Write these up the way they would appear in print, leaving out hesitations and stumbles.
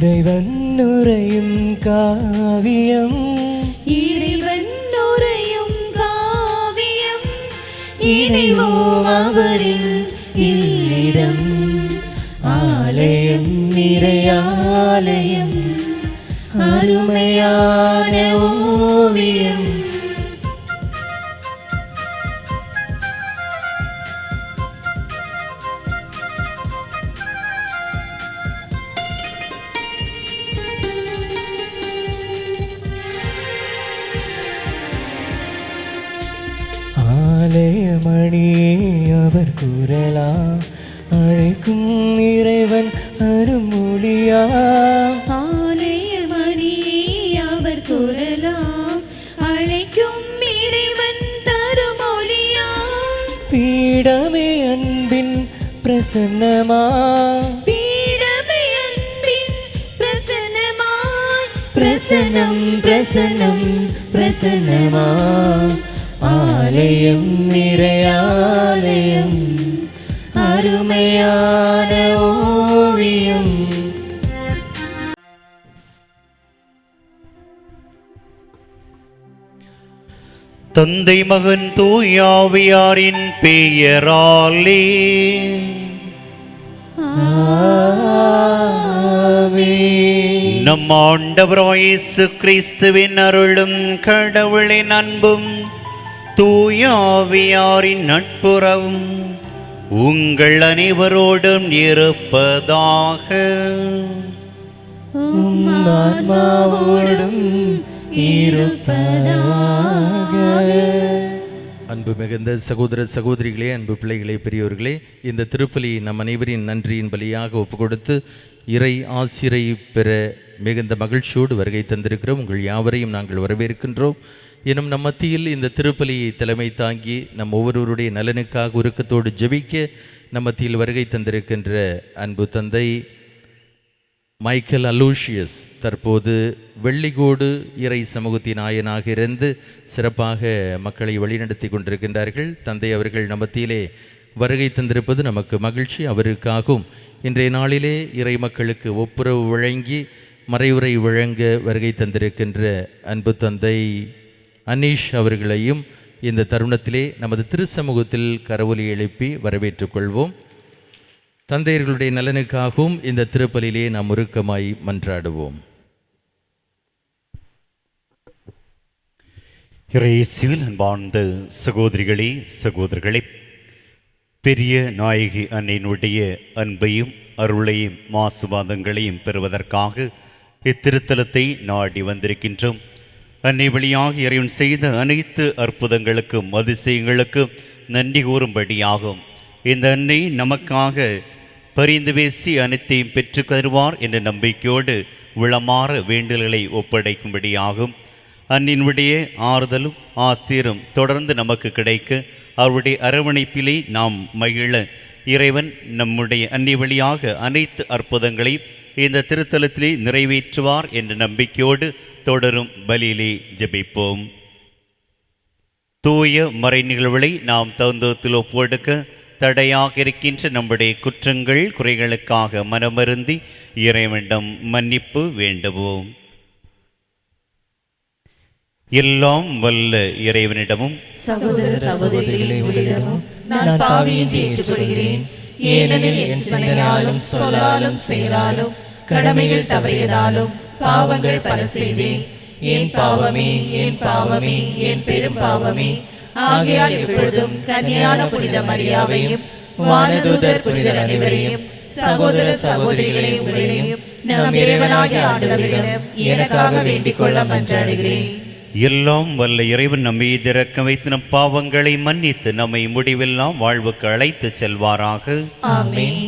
இறைவன் நுரையும் காவியம், இறைவன் நுரையும் காவியம், இணைவோம் அவரில் இல்லிடம். ஆலயம் நிறையாலயம், அருமையான ஓவியம். ஆலயமணியே அவர் குரலா, அழைக்கும் இறைவன் அருமொழியா. ஆலயமணியே அவர் குரலாம், அழைக்கும் இறைவன் தருமொழியா. பீடமே அன்பின் பிரசன்னமா, பீடமே அன்பின் பிரசன்னமா. பிரசன்னம் பிரசன்னம் பிரசன்னமா. ஆலயம் நிறையாலயம், அருமையான ஓவியம். தந்தை மகன் தூயாவியாரின் பெயராலே நம் ஆண்டவராய் இயேசு கிறிஸ்துவின் அருளும் கடவுளின் அன்பும் தூயாவியாரின் நட்புறவும் உங்கள் அனைவரோடும் இருப்பதாக. ஆன்மாவோடும் இருப்பதாக. அன்பு மிகுந்த சகோதர சகோதரிகளே, அன்பு பிள்ளைகளே, பெரியோர்களே, இந்த திருப்பலி நம் அனைவரின் நன்றியின் பலியாக ஒப்பு கொடுத்து இறை ஆசிரை பெற மிகுந்த மகிழ்ச்சியோடு வருகை தந்திருக்கிறோம். உங்கள் யாவரையும் நாங்கள் வரவேற்கின்றோம். எனும் நம் மத்தியில் இந்த திருப்பலியை தலைமை தாங்கி நம் ஒவ்வொருவருடைய நலனுக்காக உருக்கத்தோடு ஜெபிக்க நம் மத்தியில் வருகை தந்திருக்கின்ற அன்பு தந்தை மைக்கேல் அலூஷியஸ் தற்போது வெள்ளிக்கோடு இறை சமூகத்தின் ஆயனாக இருந்து சிறப்பாக மக்களை வழிநடத்தி கொண்டிருக்கின்றார்கள். தந்தை அவர்கள் நம் மத்தியிலே வருகை தந்திருப்பது நமக்கு மகிழ்ச்சி. அவருக்காகவும் இன்றைய நாளிலே இறை மக்களுக்கு ஒப்புரவு வழங்கி மறைவுரை வழங்க வருகை தந்திருக்கின்ற அன்பு தந்தை அனீஷ் அவர்களையும் இந்த தருணத்திலே நமது திருச்சமூகத்தில் கரவொலி எழுப்பி வரவேற்றுக் கொள்வோம். தந்தையர்களுடைய நலனுக்காகவும் இந்த திருப்பலிலே நாம் உருக்கமாய் மன்றாடுவோம். இயேசுவில் அன்பார்ந்த சகோதரிகளே சகோதரர்களே, பெரிய நாயகி அன்னையினுடைய அன்பையும் அருளையும் ஆசீர்வாதங்களையும் பெறுவதற்காக இத்திருத்தலத்தை நாடி வந்திருக்கின்றோம். அன்னை வழியாக இறைவன் செய்த அனைத்து அற்புதங்களுக்கும் அதிசயங்களுக்கும் நன்றி கூறும்படியாகும். இந்த அன்னை நமக்காக பரிந்து பேசி அனைத்தையும் பெற்று தருவார் என்ற நம்பிக்கையோடு உளமாற வேண்டுதல்களை ஒப்படைக்கும்படியாகும். அன்னினுடைய ஆறுதலும் ஆசீரும் தொடர்ந்து நமக்கு கிடைக்க அவருடைய அரவணைப்பிலே நாம் மகிழ இறைவன் நம்முடைய அன்னை வழியாக அனைத்து அற்புதங்களையும் இந்த திருத்தலத்திலே நிறைவேற்றுவார் என்ற நம்பிக்கையோடு தொடரும் பலியிலே ஜெபிப்போம். தூய மறை நிகழ்வுகளை நாம் தகுந்தத்தில் ஒப்புக்கொடுக்க தடையாக இருக்கின்ற நம்முடைய குற்றங்கள் குறைகளுக்காக மனமருந்தி இறைவனிடம் மன்னிப்பு வேண்டுவோம். எல்லாம் வல்ல இறைவனிடமும் சகோதர சகோதரிகளே, உங்களிடமும் நான் பாவியின்றி ஏற்றுக்கொள்கிறேன். ஏனெனில் என் சிந்தனையாலும் சொல்லாலும் செயலாலும் கடமைகள் தவறியதாலும் பாவங்கள் பல செய்தேன். என் பாவமே, என் பாவமே, என் பெரும் பாவமே. ஆகையால் எப்பொழுதும் கன்னியான புனித மரியாவையும் வானதூதர் புனிதர் அனைவரையும் சகோதர சகோதரிகளை உங்களையும் நம் இறைவனாகிய ஆண்டவரிடம் எனக்காக வேண்டிக் கொள்ள மன்றாடுகிறேன். எல்லாம் வல்ல இறைவன் நம்மை திறக்க வைத்து நம் பாவங்களை மன்னித்து நம்மை முடிவெல்லாம் வாழ்வுக்கு அழைத்து செல்வாராக. ஆமென்.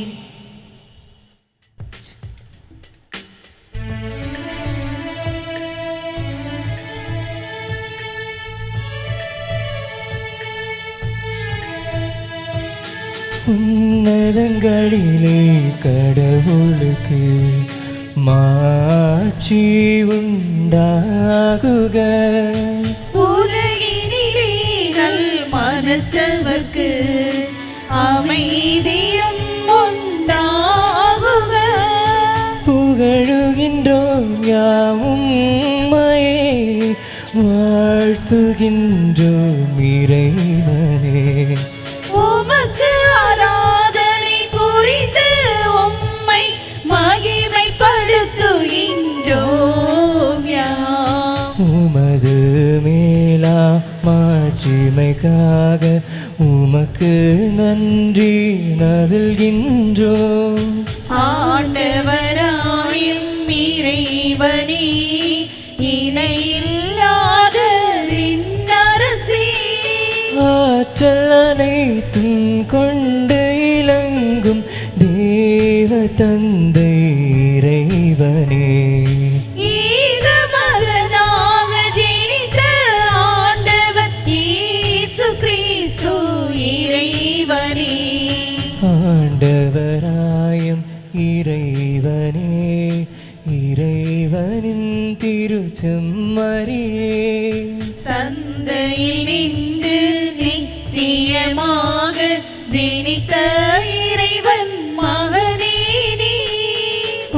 உன்னதங்களிலே கடவுளுக்கு மாட்சி உண்டாகுக. உலகினிலே நல் மனத்தவர்க்கு அமைதியும் உண்டாகுக. புகழுகின்ற வாழ்த்துகின்றோம் இறைவனே. உமக்கு ஆராதனை புரிந்து உம்மை மகிமைப்படுத்துகின்றோம் யாம். உமது மேலா மாட்சிமைக்காக உமக்கு நன்றி நல்கின்றோம். ஆண்டவராயும் இறைவனே, இணையில்லாத விண்ணரசே, ஆற்றல் அனைத்தும் கொண்டு இலங்கும் தேவ தந்தை இறைவனே. ஈக மகனாக ஜனித்த ஆண்டவர் இயேசு கிறிஸ்து இறைவனே. ஆண்டவராயம் இறைவனே, இறைவனின் திருச்செம்மறியே. தந்தையில் நின்று நித்தியமாக ஜனித்த இறைவன் மகனே நீ.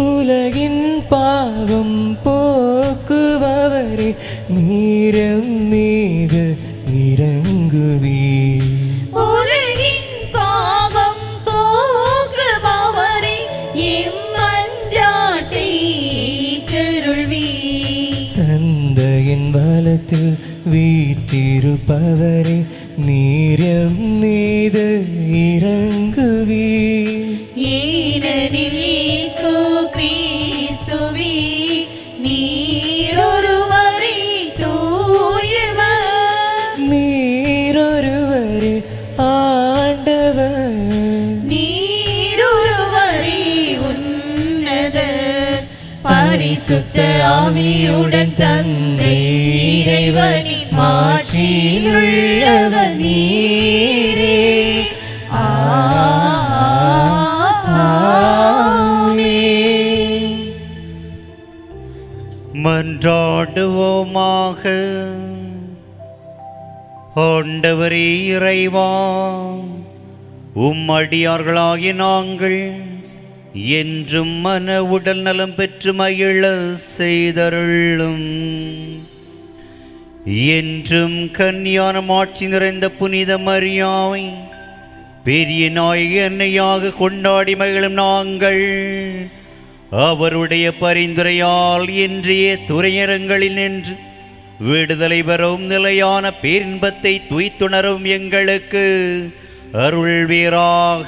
உலகின் பாவம் போக்குபவரே, நீரம் மீது இறங்குவீர். உலகின் பாவம் போக்குபவரே, எம் மன்றாட்டை ஏற்றருள்வீர். தந்தையின் வலத்தில் வீற்றிருப்பவரே, நீரம் மீது இறங்குவீர். ஏனெனில் இயேசு கிறிஸ்துவே நீரொருவரே தூயவர். நீரொருவரே ஆண்டவர். நீரொருவரே உன்னதர். பரிசுத்த ஆவியுடன் தந்தை இறைவனின் மாட்சியில் உள்ளவர் நீரே. ஆமென். மன்றாடுவோமாக. ஆண்டவரே இறைவா, அடியார்களாகிய நாங்கள் என்றும் மன உடல் நலம் பெற்று மகிழ செய்தருளும். என்றும் கன்னியான மாட்சி நிறைந்த புனித மரியாவை பெரிய நாயகி அன்னையாக கொண்டாடி மகிழும் நாங்கள் அவருடைய பரிந்துரையால் இன்றைய துறையரங்களில் நின்று விடுதலை பெறும் நிலையான பேரின்பத்தை துய்த்துணரும் எங்களுக்கு அருள்வீராக.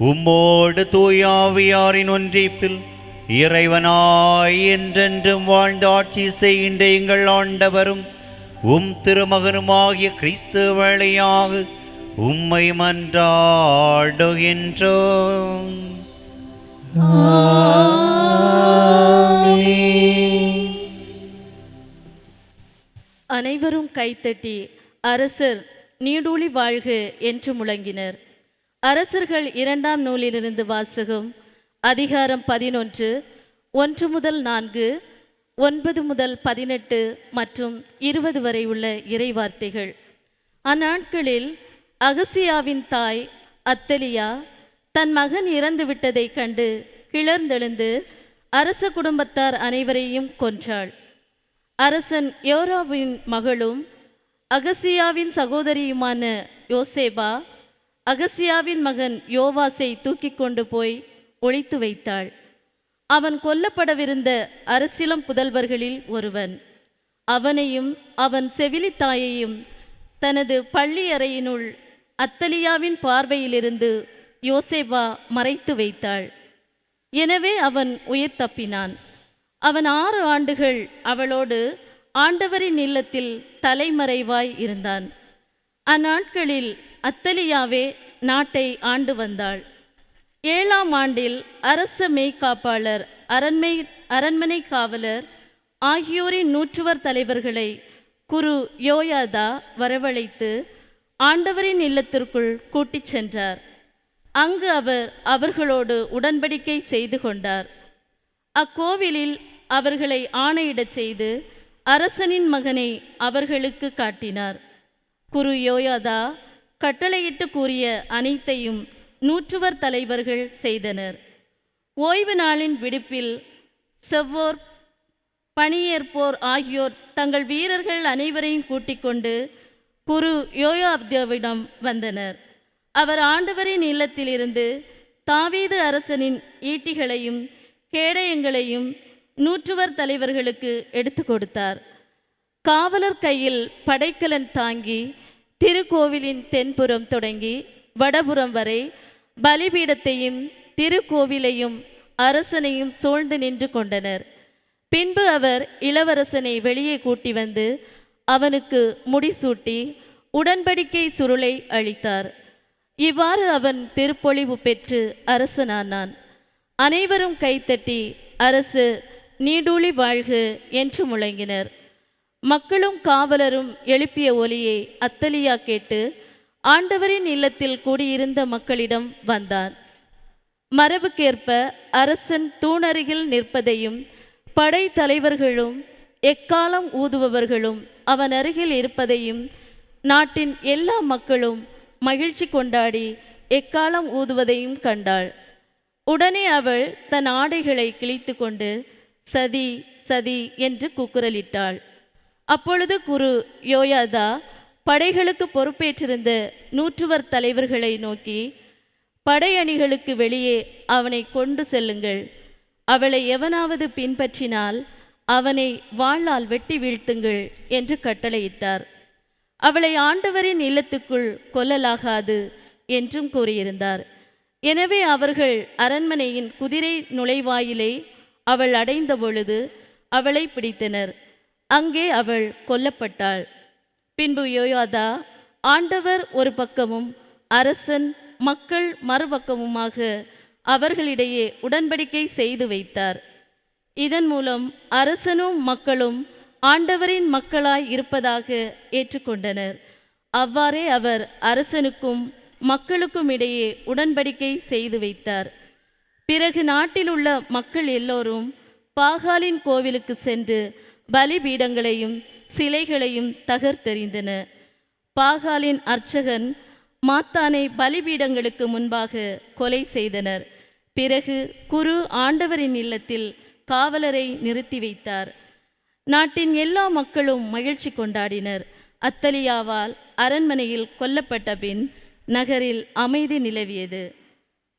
உம்மோடு தூயாவியாரின் ஒன்றிப்பில் இறைவனாய் என்றென்றும் வாழ்ந்து ஆட்சி செய்கின்ற எங்கள் ஆண்டவரும் திருமகனுமாகிய கிறிஸ்து வழியாக உம்மை மன்றாடுகின்றோம். அனைவரும் கைத்தட்டி அரசர் நீடூழி வாழ்க என்று முழங்கினர். அரசர்கள் 2ஆம் நூலிலிருந்து வாசகம். அதிகாரம் 11, 1 முதல் 4, 9 முதல் 18 மற்றும் 20 வரை உள்ள இறைவார்த்தைகள். அந்நாட்களில் அகசியாவின் தாய் அத்தலியா தன் மகன் இறந்து விட்டதைக் கண்டு கிளர்ந்தெழுந்து அரச குடும்பத்தார் அனைவரையும் கொன்றாள். அரசன் யோராவின் மகளும் அகசியாவின் சகோதரியுமான யோசேபா அகசியாவின் மகன் யோவாசை தூக்கி கொண்டு போய் ஒளித்து வைத்தாள். அவன் கொல்லப்படவிருந்த அரசிலம் புதல்வர்களில் ஒருவன். அவனையும் அவன் செவிலி தாயையும் தனது பள்ளி அறையினுள் அத்தலியாவின் பார்வையிலிருந்து யோசேபா மறைத்து வைத்தாள். எனவே அவன் உயிர் தப்பினான். அவன் 6 ஆண்டுகள் அவளோடு ஆண்டவரின் இல்லத்தில் தலைமறைவாய் இருந்தான். அந்நாட்களில் அத்தலியாவே நாட்டை ஆண்டு வந்தாள். 7ஆம் ஆண்டில் அரச மெய்காப்பாளர், அரண்மனை காவலர் ஆகியோரின் 100 தலைவர்களை குரு யோயாதா வரவழைத்து ஆண்டவரின் இல்லத்திற்குள் கூட்டிச் சென்றார். அங்கு அவர் அவர்களோடு உடன்படிக்கை செய்து கொண்டார். அக்கோவிலில் அவர்களை ஆணையிடச் செய்து அரசனின் மகனை அவர்களுக்கு காட்டினார். குரு யோயாதா கட்டளையிட்டு கூறிய அனைத்தையும் 100 தலைவர்கள் செய்தனர். ஓய்வு நாளின் விடுப்பில் செவ்வோர் பணியேற்போர் ஆகியோர் தங்கள் வீரர்கள் அனைவரையும் கூட்டிக் கொண்டு குரு யோயாப்தியாவிடம் வந்தனர். அவர் ஆண்டவரின் இல்லத்திலிருந்து தாவீது அரசனின் ஈட்டிகளையும் கேடயங்களையும் நூற்றுவர் தலைவர்களுக்கு எடுத்து கொடுத்தார். காவலர் கையில் படைக்கலன் தாங்கி திருக்கோவிலின் தென்புறம் தொடங்கி வடபுறம் வரை பலிபீடத்தையும் திருக்கோவிலையும் அரசனையும் சூழ்ந்து நின்று கொண்டனர். பின்பு அவர் இளவரசனை வெளியே கூட்டி வந்து அவனுக்கு முடிசூட்டி உடன்படிக்கை சுருளை அளித்தார். இவ்வாறு அவன் திருப்பொழிவு பெற்று அரசனானான். அனைவரும் கைத்தட்டி அரசு நீடூழி வாழ்க என்று முழங்கினர். மக்களும் காவலரும் எழுப்பிய ஒலியை அத்தலியா கேட்டு ஆண்டவரின் இல்லத்தில் கூடியிருந்த மக்களிடம் வந்தான். மரபுக்கேற்ப அரசன் தூணருகில் நிற்பதையும் படை தலைவர்களும் எக்காலம் ஊதுபவர்களும் அவன் அருகில் இருப்பதையும் நாட்டின் எல்லா மக்களும் மகிழ்ச்சி கொண்டாடி எக்காலம் ஊதுவதையும் கண்டாள். உடனே அவள் தன் ஆடைகளை கிழித்து கொண்டு சதி சதி என்று கூக்குரலிட்டாள். அப்பொழுது குரு யோயாதா படைகளுக்கு பொறுப்பேற்றிருந்த நூற்றுவர் தலைவர்களை நோக்கி, படையணிகளுக்கு வெளியே அவனை கொண்டு செல்லுங்கள். அவளை எவனாவது பின்பற்றினால் அவனை வாளால் வெட்டி வீழ்த்துங்கள் என்று கட்டளையிட்டார். அவளை ஆண்டவரின் இல்லத்துக்குள் கொல்லலாகாது என்றும் கூறியிருந்தார். எனவே அவர்கள் அரண்மனையின் குதிரை நுழைவாயிலை அவள் அடைந்த பொழுது அவளை பிடித்தனர். அங்கே அவள் கொல்லப்பட்டாள். பின்பு யோயாதா ஆண்டவர் ஒரு பக்கமும் அரசன் மக்கள் மறுபக்கமுமாக அவர்களிடையே உடன்படிக்கை செய்து வைத்தார். இதன் மூலம் அரசனும் மக்களும் ஆண்டவரின் மக்களாய் இருப்பதாக ஏற்றுக்கொண்டனர். அவ்வாறே அவர் அரசனுக்கும் மக்களுக்கும் இடையே உடன்படிக்கை செய்து வைத்தார். பிறகு நாட்டில் உள்ள மக்கள் எல்லோரும் பாகாலின் கோவிலுக்கு சென்று பலிபீடங்களையும் சிலைகளையும் தகர்த்தெறிந்தன. பாகாலின் அர்ச்சகன் மாத்தானை பலிபீடங்களுக்கு முன்பாக கொலை செய்தனர். பிறகு குரு ஆண்டவரின் இல்லத்தில் காவலரை நிறுத்தி வைத்தார். நாட்டின் எல்லா மக்களும் மகிழ்ச்சி கொண்டாடினர். அத்தலியாவால் அரண்மனையில் கொல்லப்பட்ட பின் நகரில் அமைதி நிலவியது.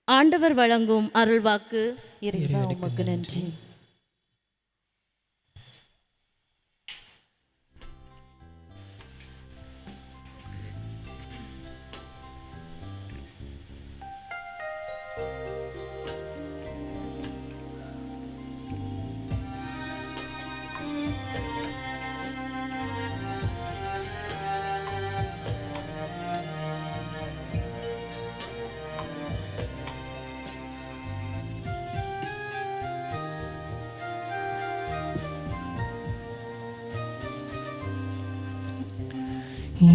ஆண்டவர் வழங்கும் அருள்வாக்கு. இறைவா உமக்கு நன்றி.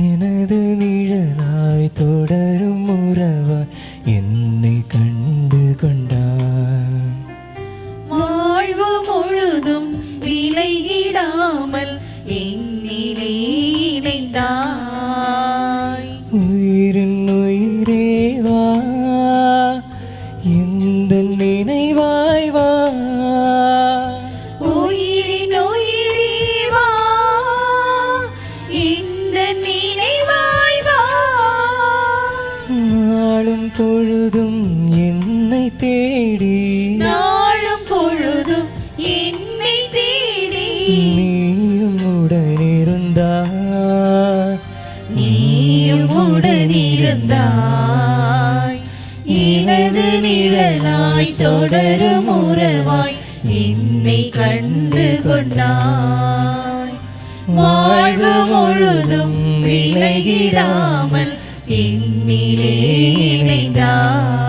எனது நிழலாய் தொடரும் உறவாய் என்னை கண்டு கொண்டான். வாழ்வு முழுதும் விலையிடாமல் என்னிலே இணைந்தாய். உயிரின் உயிரேவா எந்த நினைவாய் வா. உயிரின் உயிரேவா இந்த நினைவாய் வா. நாளும் பொழுதும் என்னை தேடி நாளும் பொழுதும் என்னை தேடி நீயும் உடனிருந்தாய். நீயும் உடனிருந்தாய். எனது நிழலாய் தொடரும் உறவாய் என்னை கண்டு கொண்டாய். வாழ்வு முழுதும் விலகிடாமல் என்னிலே இணைந்தாய்.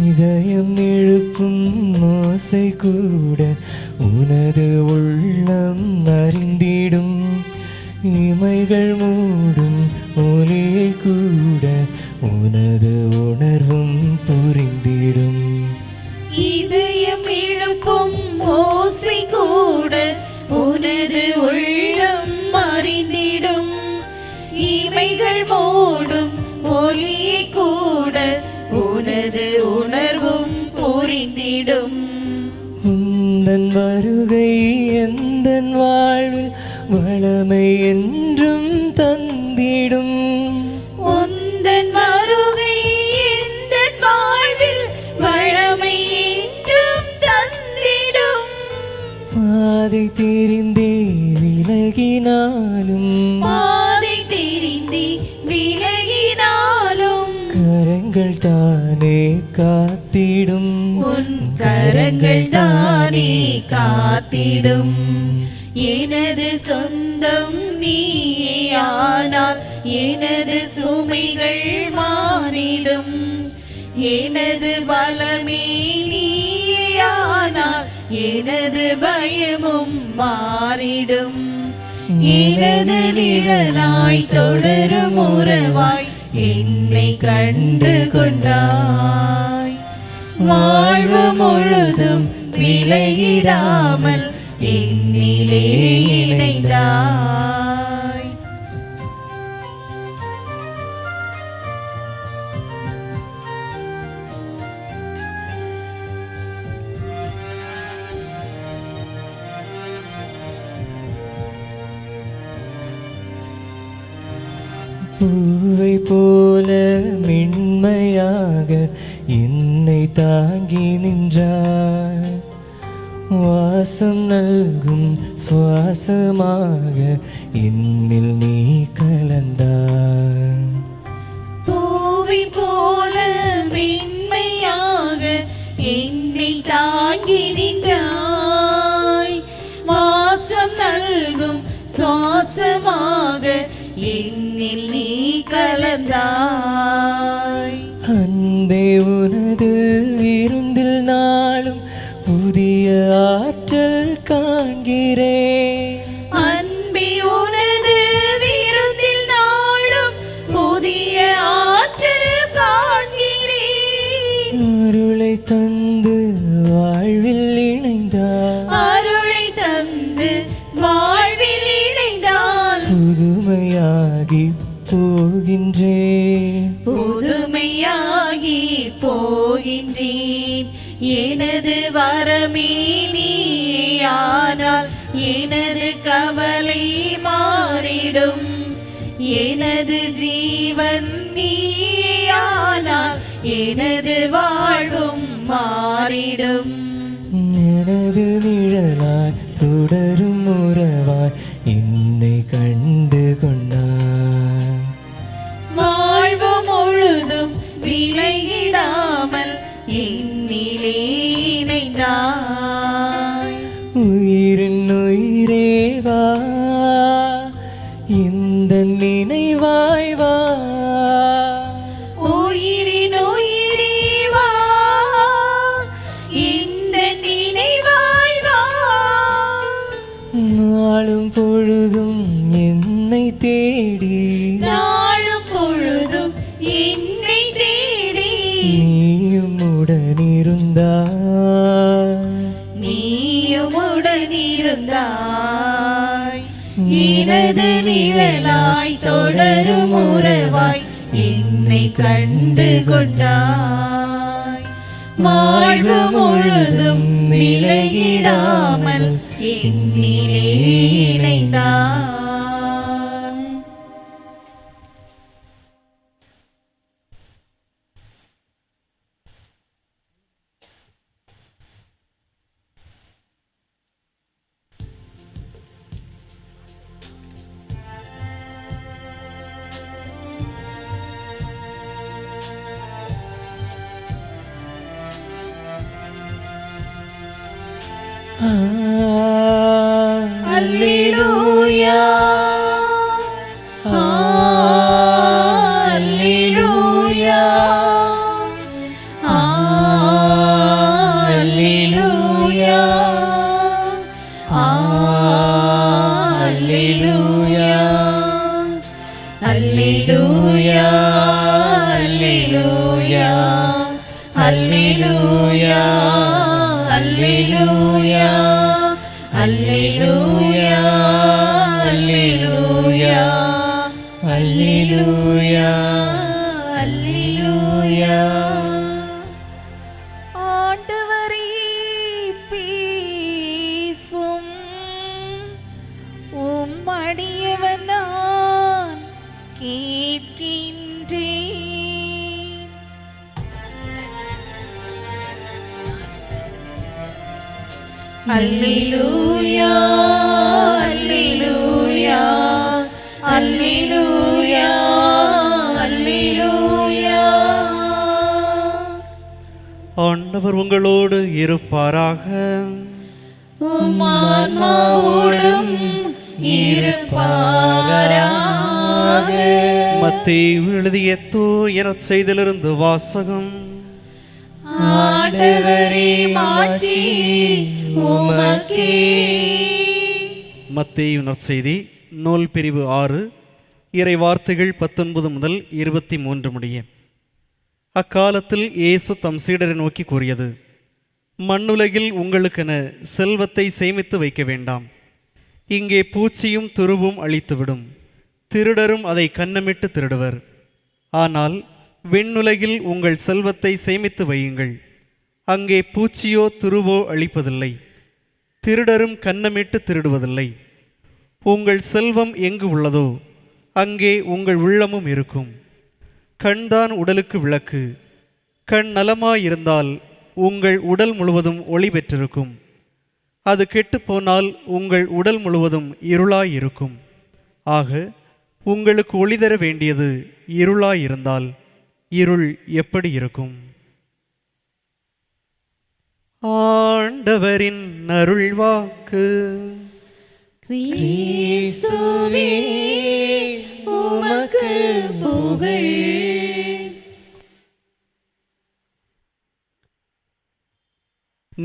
இதயம் எழுப்பும் ஓசை கூட உனது உள்ளம் அறிந்திடும். இமைகள் மூடும் ஒலியை கூட உனது உணர்வும் ஓசை கூட உனது உள்ளம் அறிந்திடும். இமைகள் மூடும் ஒலியை கூட உனது உணர்வும் புரிந்திடும். உந்தன் வருகை எந்தன் வாழ்வில் வளமை என்றும் தந்திடும். உந்தன் வருகை எந்தன் வாழ்வில் வளமை என்றும் தந்திடும். பாதை தெரிந்தே விலகினாலும் பாதை தெரிந்தே விலகினாலும் கரங்கள் தானே காத்திடும். உன் கரங்கள் தானே காத்திடும். எனது சொந்தம் நீயானால் எனது சுமைகள் மாறிடும். எனது பலமே நீயானால் எனது பயமும் மாறிடும். எனது நிழலாய் தொடரும் உறவாய் என்னை கண்டு கொண்டாய். வாழ்வு முழுதும் விலகிடாமல் என்னிலே இணைந்தாய். பூவை போல மென்மையாக என்னை தாங்கி நின்றாய். வாசம் நல்கும் சுவாசமாக என்னில் நீ கலந்தாய். பூவை போல மென்மையாக என்னை தாங்கி நின்றாய். வாசம் நல்கும் சுவாசமாக என்னில் நீ கலந்தாய். அன்பே உனது விருந்தில் நாளும் புதிய ஆற்றல் காண்கிறேன். அன்பே உனது விருந்தில் நாளும் புதிய ஆற்றல் காண்கிறேன். அருளை தந்து வாழ்வில் இணைந்தார். அருளை தந்து வாழ்வில் இணைந்தால் புதுமையாகி போகின்றேன். புதுமையாகி போகின்றேன். எனது வரமே நீயானால் எனது கவலை மாறிடும். எனது ஜீவன் நீயானால் எனது வாழ்வும் மாறிடும். எனது நிழலாய் தொடரும் உறவாய் என்னை கண்டு கொண்டாய். வாழ்வு முழுதும் விலகிடாமல் என்னிலே இணைந்தாய். உயிரின் உயிரே வா, இந்த நினைவாய் வா. உயிரின் உயிரே வா, இந்த நினைவாய் வா. நாளும் பொழுதும் என்னை தேடி நாளும் பொழுதும் என்னை தேடி நீயும் உடனிருந்தாய். நீயும் உடனிருந்தாய். எனது நிழலாய் தொடரும் உறவாய் என்னை கண்டு கொண்டாய். வாழ்வு முழுதும் விலகிடாமல் என்னிலே இணைந்தாய். அல்லேலூயா, அல்லேலூயா, அல்லேலூயா, அல்லேலூயா, அல்லேலூயா, அல்லேலூயா, அல்லேலூயா, அல்லேலூயா, அல்லேலூயா அல்லேலூயா அல்லேலூயா அல்லேலூயா. ஆண்டவரே பேசும், உம்மடியவன் நான் கேட்கின்றேன். அல்லேலூயா அல்லேலூயா அல்லேலூயா அல்லேலூயா. ஆண்டவர் உங்களோடு இருப்பாராக. உம் ஆன்மாவோடும் இருப்பாராக. மத்தேயு எழுதிய தூய நற்செய்தியிலிருந்து வாசகம். ஆண்டவரே மாட்சி உமக்கே. மத்தேயு நற்செய்தி நூல் பிரிவு 6 இறை வார்த்தைகள் 19 முதல் 23 முடிய. அக்காலத்தில் இயேசு தம் சீடரை நோக்கி கூறியது: மண்ணுலகில் உங்களுக்கென செல்வத்தை சேமித்து வைக்க வேண்டாம். இங்கே பூச்சியும் துருவும் அழித்துவிடும், திருடரும் அதை கன்னமிட்டு திருடுவர். ஆனால் விண்ணுலகில் உங்கள் செல்வத்தை சேமித்து வையுங்கள். அங்கே பூச்சியோ துருவோ அழிப்பதில்லை, திருடரும் கன்னமிட்டு திருடுவதில்லை. உங்கள் செல்வம் எங்கு உள்ளதோ அங்கே உங்கள் உள்ளமும் இருக்கும். கண்தான் உடலுக்கு விளக்கு. கண் நலமாயிருந்தால் உங்கள் உடல் முழுவதும் ஒளி பெற்றிருக்கும். அது கெட்டுப்போனால் உங்கள் உடல் முழுவதும் இருளாயிருக்கும். ஆக உங்களுக்கு ஒளி தர வேண்டியது இருளாயிருந்தால் இருள் எப்படி இருக்கும்? ஆண்டவரின் அருள்வாக்கு. கிறிஸ்துவே உமக்கு புகழ்.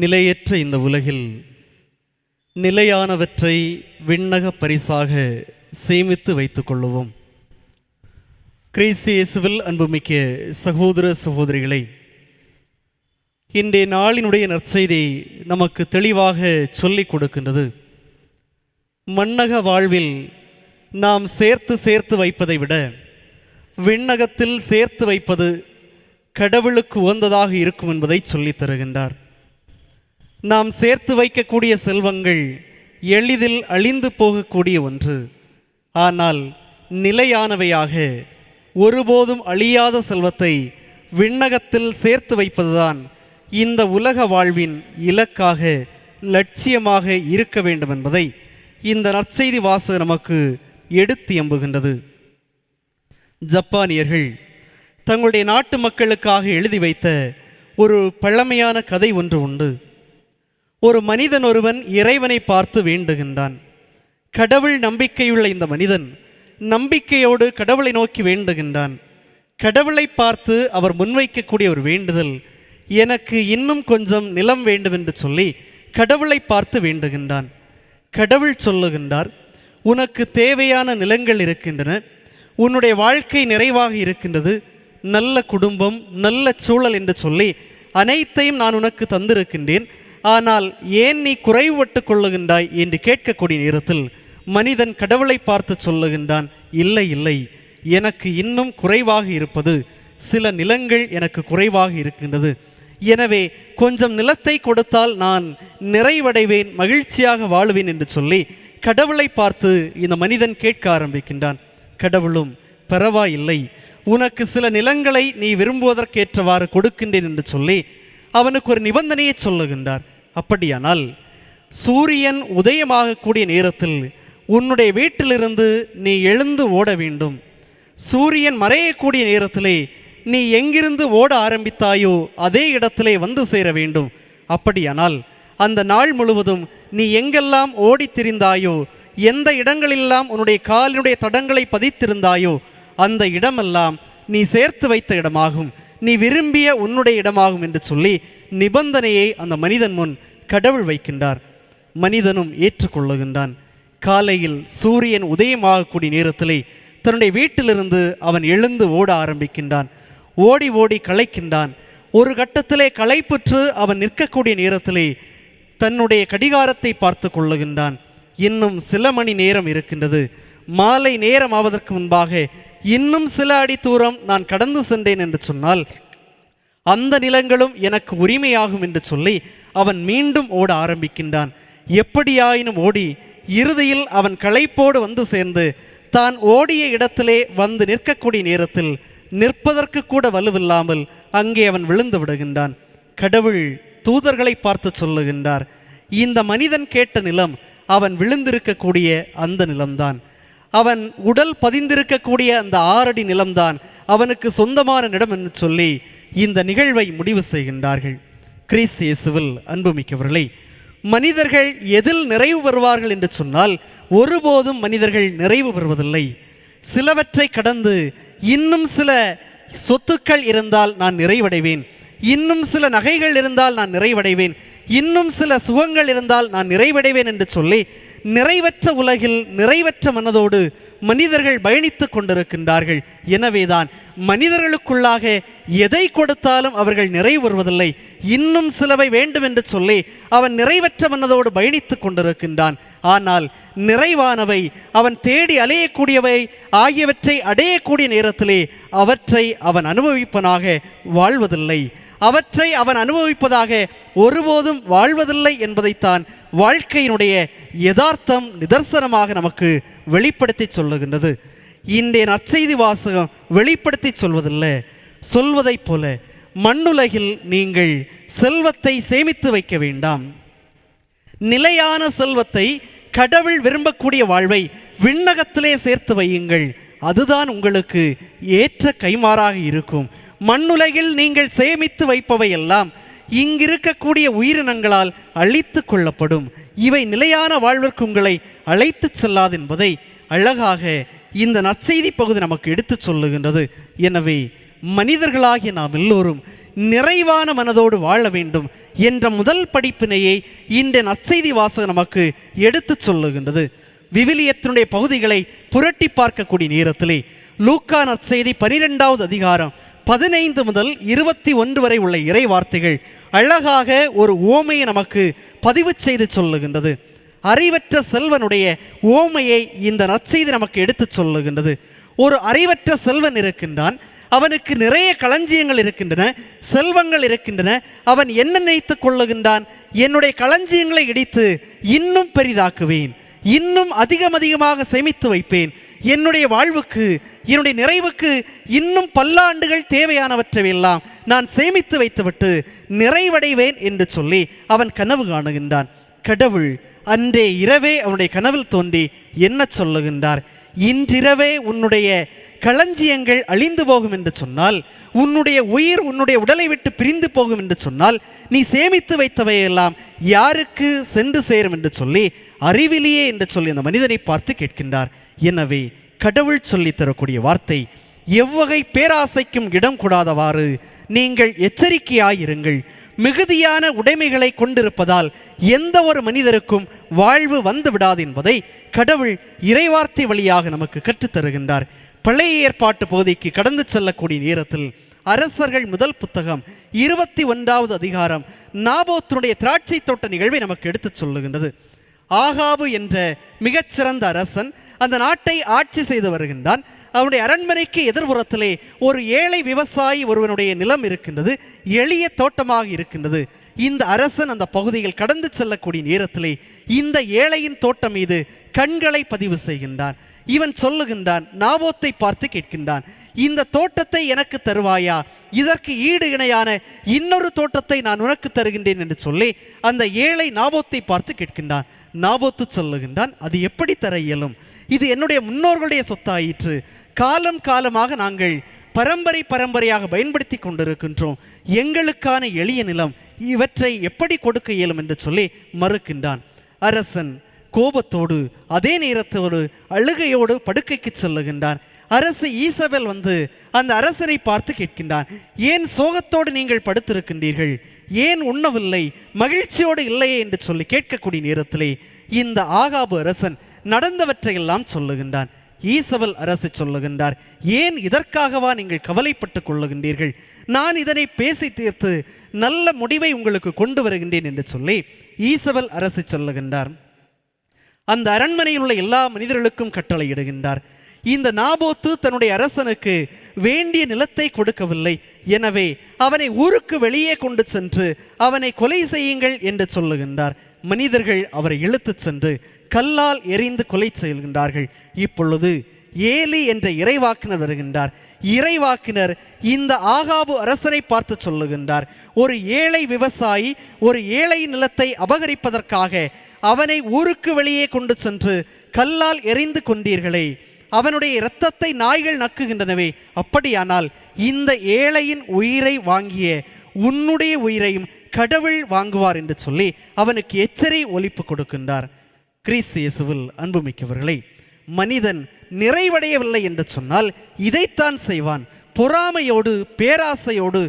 நிலையற்ற இந்த உலகில் நிலையானவற்றை விண்ணக பரிசாக சேமித்து வைத்துக் கொள்ளுவோம். கிறிஸ்து இயேசுவில் அன்புமிக்க சகோதர சகோதரிகளை, இன்றைய நாளினுடைய நற்செய்தி நமக்கு தெளிவாக சொல்லிக் கொடுக்கின்றது. மண்ணக வாழ்வில் நாம் சேர்த்து வைப்பதை விட விண்ணகத்தில் சேர்த்து வைப்பது கடவுளுக்கு உகந்ததாக இருக்கும் என்பதை சொல்லித் தருகின்றார். நாம் சேர்த்து வைக்கக்கூடிய செல்வங்கள் எளிதில் அழிந்து போகக்கூடிய ஒன்று. ஆனால் நிலையானவையாக ஒருபோதும் அழியாத செல்வத்தை விண்ணகத்தில் சேர்த்து வைப்பதுதான் இந்த உலக வாழ்வின் இலக்காக லட்சியமாக இருக்க வேண்டும் என்பதை இந்த நற்செய்தி வாசகம் நமக்கு எடுத்து எம்புகின்றது. ஜப்பானியர்கள் தங்களுடைய நாட்டு மக்களுக்காக எழுதி வைத்த ஒரு பழமையான கதை ஒன்று உண்டு. ஒரு மனிதன் ஒருவன் இறைவனை பார்த்து வேண்டுகின்றான். கடவுள் நம்பிக்கையுள்ள இந்த மனிதன் நம்பிக்கையோடு கடவுளை நோக்கி வேண்டுகின்றான். கடவுளை பார்த்து அவர் முன்வைக்கக்கூடிய ஒரு வேண்டுதல், எனக்கு இன்னும் கொஞ்சம் நிலம் வேண்டும் என்று சொல்லி கடவுளை பார்த்து வேண்டுகின்றான். கடவுள் சொல்லுகின்றார், உனக்கு தேவையான நிலங்கள் இருக்கின்றன, உன்னுடைய வாழ்க்கை நிறைவாக இருக்கின்றது, நல்ல குடும்பம், நல்ல சூழல் என்று சொல்லி அனைத்தையும் நான் உனக்கு தந்திருக்கின்றேன். ஆனால் ஏன் நீ குறைவுபட்டு கொள்ளுகின்றாய் என்று கேட்கக்கூடிய நேரத்தில் மனிதன் கடவுளை பார்த்து சொல்லுகின்றான், இல்லை இல்லை, எனக்கு இன்னும் குறைவாக இருப்பது, சில நிலங்கள் எனக்கு குறைவாக இருக்கின்றது. எனவே கொஞ்சம் நிலத்தை கொடுத்தால் நான் நிறைவடைவேன், மகிழ்ச்சியாக வாழுவேன் என்று சொல்லி கடவுளை பார்த்து இந்த மனிதன் கேட்க ஆரம்பிக்கின்றான். கடவுளும் பரவாயில்லை, உனக்கு சில நிலங்களை நீ விரும்புவதற்கேற்றவாறு கொடுக்கின்றேன் என்று சொல்லி அவனுக்கு ஒரு நிபந்தனையை சொல்லுகின்றார். அப்படியானால் சூரியன் உதயமாகக்கூடிய நேரத்தில் உன்னுடைய வீட்டிலிருந்து நீ எழுந்து ஓட வேண்டும். சூரியன் மறையக்கூடிய நேரத்திலே நீ எங்கிருந்து ஓட ஆரம்பித்தாயோ அதே இடத்திலே வந்து சேர வேண்டும். அப்படியானால் அந்த நாள் முழுவதும் நீ எங்கெல்லாம் ஓடி திரிந்தாயோ, எந்த இடங்களெல்லாம் உன்னுடைய காலினுடைய தடங்களை பதித்திருந்தாயோ அந்த இடமெல்லாம் நீ சேர்த்து வைத்த இடமாகும், நீ விரும்பிய உன்னுடைய இடமாகும் என்று சொல்லி நிபந்தனையை அந்த மனிதன் முன் கடவுள் வைக்கின்றார். மனிதனும் ஏற்றுக்கொள்ளுகின்றான். காலையில் சூரியன் உதயமாகக்கூடிய நேரத்திலே தன்னுடைய வீட்டிலிருந்து அவன் எழுந்து ஓட ஆரம்பிக்கின்றான். ஓடி ஓடி களைக்கின்றான். ஒரு கட்டத்திலே களைப்புற்று அவன் நிற்கக்கூடிய நேரத்திலே தன்னுடைய கடிகாரத்தை பார்த்து கொள்ளுகின்றான். இன்னும் சில மணி நேரம் இருக்கின்றது, மாலை நேரம் ஆவதற்கு முன்பாக இன்னும் சில அடி தூரம் நான் கடந்து சென்றேன் என்று சொன்னால் அந்த நிலங்களும் எனக்கு உரிமையாகும் என்று சொல்லி அவன் மீண்டும் ஓட ஆரம்பிக்கின்றான். எப்படியாயினும் ஓடி இறுதியில் அவன் களைப்போடு வந்து சேர்ந்து தான் ஓடிய இடத்திலே வந்து நிற்கக்கூடிய நேரத்தில் நிற்பதற்கு கூட வலுவில்லாமல் அங்கே அவன் விழுந்து விடுகின்றான். கடவுள் தூதர்களை பார்த்து சொல்லுகின்றார், இந்த மனிதன் கேட்ட நிலம் அவன் விழுந்திருக்கக்கூடிய அந்த நிலம்தான், அவன் உடல் பதிந்திருக்கக்கூடிய அந்த 6 அடி நிலம்தான் அவனுக்கு சொந்தமான நிலம் என்று சொல்லி இந்த நிகழ்வை முடிவு செய்கின்றார்கள். கிறிஸ்து இயேசுவில் அன்புமிக்கவர்களே, மனிதர்கள் எதில் நிறைவு பெறுவார்கள் என்று சொன்னால் ஒருபோதும் மனிதர்கள் நிறைவு பெறுவதில்லை. சிலவற்றை கடந்து இன்னும் சில சொத்துக்கள் இருந்தால் நான் நிறைவடைவேன், இன்னும் சில நகைகள் இருந்தால் நான் நிறைவடைவேன், இன்னும் சில சுகங்கள் இருந்தால் நான் நிறைவடைவேன் என்று சொல்லி நிறைவற்ற உலகில் நிறைவற்ற மனதோடு மனிதர்கள் பயணித்து கொண்டிருக்கின்றார்கள். எனவேதான் மனிதர்களுக்குள்ளாக எதை கொடுத்தாலும் அவர்கள் நிறைவு வருவதில்லை. இன்னும் சிலவை வேண்டும் என்று சொல்லி அவன் நிறைவற்ற மனதோடு பயணித்து கொண்டிருக்கின்றான். ஆனால் நிறைவானவை அவன் தேடி அலையக்கூடியவை ஆகியவற்றை அடையக்கூடிய நேரத்திலே அவற்றை அவன் அனுபவிப்பனாக வாழ்வதில்லை, அவற்றை அவன் அனுபவிப்பதாக ஒருபோதும் வாழ்வதில்லை என்பதைத்தான் வாழ்க்கையினுடைய யதார்த்தம் நிதர்சனமாக நமக்கு வெளிப்படுத்தி சொல்லுகின்றது. இன்றைய நற்செய்தி வாசகம் வெளிப்படுத்தி சொல்வதில்லை, சொல்வதைப் போல மண்ணுலகில் நீங்கள் செல்வத்தை சேமித்து வைக்க வேண்டாம், நிலையான செல்வத்தை கடவுள் விரும்பக்கூடிய வாழ்வை விண்ணகத்திலே சேர்த்து வையுங்கள், அதுதான் உங்களுக்கு ஏற்ற கைமாறாக இருக்கும். மண்ணுலகில் நீங்கள் சேமித்து வைப்பவை எல்லாம் இங்கிருக்கக்கூடிய உயிரினங்களால் அழித்து கொள்ளப்படும், இவை நிலையான வாழ்விற்கு உங்களை அழைத்து செல்லாது என்பதை அழகாக இந்த நற்செய்தி பகுதி நமக்கு எடுத்து சொல்லுகின்றது. எனவே மனிதர்களாகிய நாம் எல்லோரும் நிறைவான மனதோடு வாழ வேண்டும் என்ற முதல் படிப்பினையை இந்த நற்செய்தி வாசகம் நமக்கு எடுத்து சொல்லுகின்றது. விவிலியத்தினுடைய பகுதிகளை புரட்டி பார்க்கக்கூடிய நேரத்திலே லூக்கா நற்செய்தி 12வது அதிகாரம் 15 முதல் 21 வரை உள்ள இறை வார்த்தைகள் அழகாக ஒரு ஓமையை நமக்கு பதிவு செய்து சொல்லுகின்றது. அறிவற்ற செல்வனுடைய ஓமையை இந்த நற்செய்தி நமக்கு எடுத்து சொல்லுகின்றது. ஒரு அறிவற்ற செல்வன் இருக்கின்றான், அவனுக்கு நிறைய களஞ்சியங்கள் இருக்கின்றன, செல்வங்கள் இருக்கின்றன. அவன் என்ன நினைத்து கொள்ளுகின்றான், என்னுடைய களஞ்சியங்களை இடித்து இன்னும் பெரிதாக்குவேன், இன்னும் அதிகமாக சேமித்து வைப்பேன், என்னுடைய வாழ்வுக்கு என்னுடைய நிறைவுக்கு இன்னும் பல்லாண்டுகள் தேவையானவற்றையெல்லாம் நான் சேமித்து வைத்துவிட்டு நிறைவடைவேன் என்று சொல்லி அவன் கனவு காணுகின்றான். கடவுள் அன்றே இரவே அவனுடைய கனவில் தோன்றி என்ன சொல்லுகின்றார், இன்றிரவே உன்னுடைய களஞ்சியங்கள் அழிந்து போகும் என்று சொன்னால், உன்னுடைய உயிர் உன்னுடைய உடலை விட்டு பிரிந்து போகும் என்று சொன்னால், நீ சேமித்து வைத்தவையெல்லாம் யாருக்கு சென்று சேரும் என்று சொல்லி அறிவிலியே என்று சொல்லி அந்த மனிதனை பார்த்து கேட்கின்றார். எனவே கடவுள் சொல்லி தரக்கூடிய வார்த்தை, எவ்வகை பேராசைக்கும் இடம் கூடாதவாறு நீங்கள் எச்சரிக்கையாயிருங்கள். மிகுதியான உடைமைகளை கொண்டிருப்பதால் எந்த ஒரு மனிதருக்கும் வாழ்வு வந்து விடாது என்பதை கடவுள் இறைவார்த்தை வழியாக நமக்கு கற்றுத்தருகின்றார். பழைய ஏற்பாட்டு பகுதிக்கு கடந்து செல்லக்கூடிய நேரத்தில் அரசர்கள் முதல் புத்தகம் 21வது அதிகாரம் நாபோத்தினுடைய திராட்சை தோட்ட நிகழ்வை நமக்கு எடுத்து சொல்லுகின்றது. ஆகாபு என்ற மிகச்சிறந்த அரசன் அந்த நாட்டை ஆட்சி செய்து வருகின்றான். அவனுடைய அரண்மனைக்கு எதிர்புறத்திலே ஒரு ஏழை விவசாயி ஒருவனுடைய நிலம் இருக்கின்றது, எளிய தோட்டமாக இருக்கின்றது. இந்த அரசன் அந்த பகுதியில் கடந்து செல்லக்கூடிய நேரத்திலே இந்த ஏழையின் தோட்டம் மீது கண்களை பதிவு செய்கின்றான். இவன் சொல்லுகின்றான், நாபோத்தை பார்த்து கேட்கின்றான், இந்த தோட்டத்தை எனக்கு தருவாயா, இதற்கு ஈடு இணையான இன்னொரு தோட்டத்தை நான் உனக்கு தருகின்றேன் என்று சொல்லி அந்த ஏழை நாபோத்தை பார்த்து கேட்கின்றான். நாபோத்து சொல்லுகின்றான், அது எப்படி தர இயலும், இது என்னுடைய முன்னோர்களுடைய சொத்தாயிற்று, காலம் காலமாக நாங்கள் பரம்பரையாக பயன்படுத்தி கொண்டிருக்கின்றோம், எங்களுக்கான எளிய நிலம், இவற்றை எப்படி கொடுக்க இயலும் என்று சொல்லி மறுக்கின்றான். அரசன் கோபத்தோடு அதே நேரத்தோடு அழுகையோடு படுக்கைக்கு செல்லுகின்றான். அரசு ஈசபெல் வந்து அந்த அரசனை பார்த்து கேட்கின்றான், ஏன் சோகத்தோடு நீங்கள் படுத்திருக்கின்றீர்கள், ஏன் உண்ணவில்லை, மகிழ்ச்சியோடு இல்லையே என்று சொல்லி கேட்கக்கூடிய நேரத்திலே இந்த ஆகாபு அரசன் நடந்தவற்றையெல்லாம் சொல்லுகின்றான். ஈசவல் அரசு சொல்லுகின்றார், ஏன் இதற்காகவா நீங்கள் கவலைப்பட்டு கொள்ளுகின்றீர்கள்? நான் இதனை பேசி தீர்த்து நல்ல முடிவை உங்களுக்கு கொண்டு வருகின்றேன் என்று சொல்லி ஈசவல் அரசு சொல்லுகின்றார். அந்த அரண்மனையில் உள்ள எல்லா மனிதர்களுக்கும் கட்டளையிடுகின்றார். இந்த நாபோத்து தன்னுடைய அரசனுக்கு வேண்டிய நிலத்தை கொடுக்கவில்லை, எனவே அவனை ஊருக்கு வெளியே கொண்டு சென்று அவனை கொலை செய்யுங்கள் என்று சொல்லுகின்றார். மனிதர்கள் அவரை இழுத்துச் சென்று கல்லால் எறிந்து கொலை செய்கின்றார்கள். இப்பொழுது ஏலி என்ற இறைவாக்கினர் வருகின்றார். இறைவாக்கினர் இந்த ஆகாபு அரசனை பார்த்து சொல்லுகின்றார், ஒரு ஏழை விவசாயி ஒரு ஏழை நிலத்தை அபகரிப்பதற்காக அவனை ஊருக்கு வெளியே கொண்டு சென்று கல்லால் எறிந்து கொண்டீர்களே, அவனுடைய இரத்தத்தை நாய்கள் நக்குகின்றனவே, அப்படியானால் இந்த ஏழையின் உயிரை வாங்கிய உன்னுடைய உயிரையும் கடவுள் வாங்குவார் என்று சொல்லி அவனுக்கு எச்சரி ஒலிப்பு கொடுக்கின்றார். கிறிஸ்து இயேசுவில் அன்புமிக்கவர்களே, மனிதன் நிறைவடையவில்லை என்று சொன்னால் இதைத்தான் செய்வான். பொறாமையோடு பேராசையோடு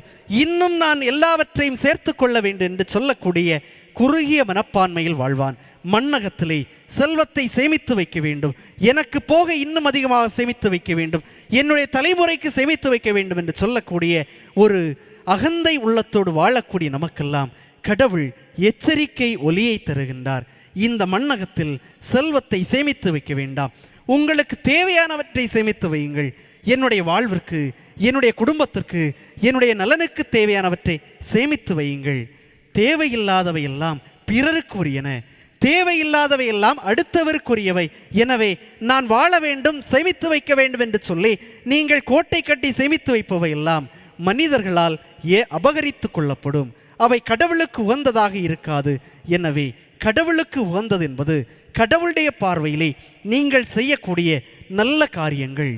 இன்னும் நான் எல்லாவற்றையும் சேர்த்து கொள்ள வேண்டும் என்று சொல்லக்கூடிய குறுகிய மனப்பான்மையில் வாழ்வான். மண்ணகத்திலே செல்வத்தை சேமித்து வைக்க வேண்டும், எனக்கு போக இன்னும் அதிகமாக சேமித்து வைக்க வேண்டும், என்னுடைய தலைமுறைக்கு சேமித்து வைக்க வேண்டும் என்று சொல்லக்கூடிய ஒரு அகந்தை உள்ளத்தோடு வாழக்கூடிய நமக்கெல்லாம் கடவுள் எச்சரிக்கை ஒலியை தருகின்றார். இந்த மண்ணகத்தில் செல்வத்தை சேமித்து வைக்க வேண்டாம், உங்களுக்கு தேவையானவற்றை சேமித்து வையுங்கள். என்னுடைய வாழ்விற்கு, என்னுடைய குடும்பத்திற்கு, என்னுடைய நலனுக்கு தேவையானவற்றை சேமித்து வையுங்கள். தேவையில்லாதவையெல்லாம் பிறருக்குரியன, தேவையில்லாதவையெல்லாம் அடுத்தவருக்குரியவை. எனவே நான் வாழ வேண்டும், சேமித்து வைக்க வேண்டும் என்று சொல்லி நீங்கள் கோட்டை கட்டி சேமித்து வைப்பவையெல்லாம் மனிதர்களால் அபகரித்து கொள்ளப்படும். அவை கடவுளுக்கு உகந்ததாக இருக்காது. எனவே கடவுளுக்கு உகந்தது என்பது கடவுளுடைய பார்வையிலே நீங்கள் செய்யக்கூடிய நல்ல காரியங்கள்.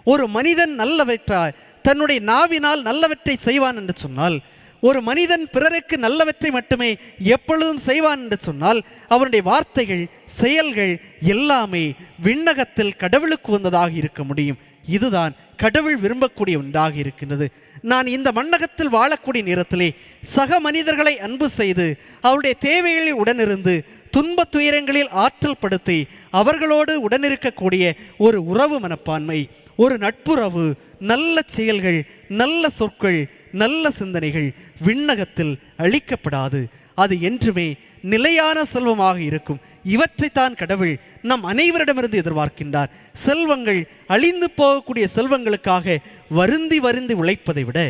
ஒரு மனிதன் நல்லவற்றாய் தன்னுடைய நாவினால் நல்லவற்றை செய்வான் என்று சொன்னால், ஒரு மனிதன் பிறருக்கு நல்லவற்றை மட்டுமே எப்பொழுதும் செய்வான் என்று சொன்னால், அவனுடைய வார்த்தைகள் செயல்கள் எல்லாமே விண்ணகத்தில் கடவுளுக்கு வந்ததாக இருக்க முடியும். இதுதான் கடவுள் விரும்பக்கூடிய ஒன்றாக இருக்கின்றது. நான் இந்த மண்ணகத்தில் வாழக்கூடிய நேரத்திலே சக மனிதர்களை அன்பு செய்து அவருடைய தேவைகளில் உடனிருந்து துன்ப துயரங்களில் ஆற்றல் படுத்தி அவர்களோடு உடனிருக்கக்கூடிய ஒரு உறவு மனப்பான்மை, ஒரு நட்புறவு, நல்ல செயல்கள், நல்ல சொற்கள், நல்ல சிந்தனைகள் விண்ணகத்தில் அளிக்கப்படாது. அது என்றுமே நிலையான செல்வமாக இருக்கும். இவற்றைத்தான் கடவுள் நம் அனைவரிடமிருந்து எதிர்பார்க்கின்றார். செல்வங்கள், அழிந்து போகக்கூடிய செல்வங்களுக்காக வருந்தி வருந்தி உழைப்பதை விட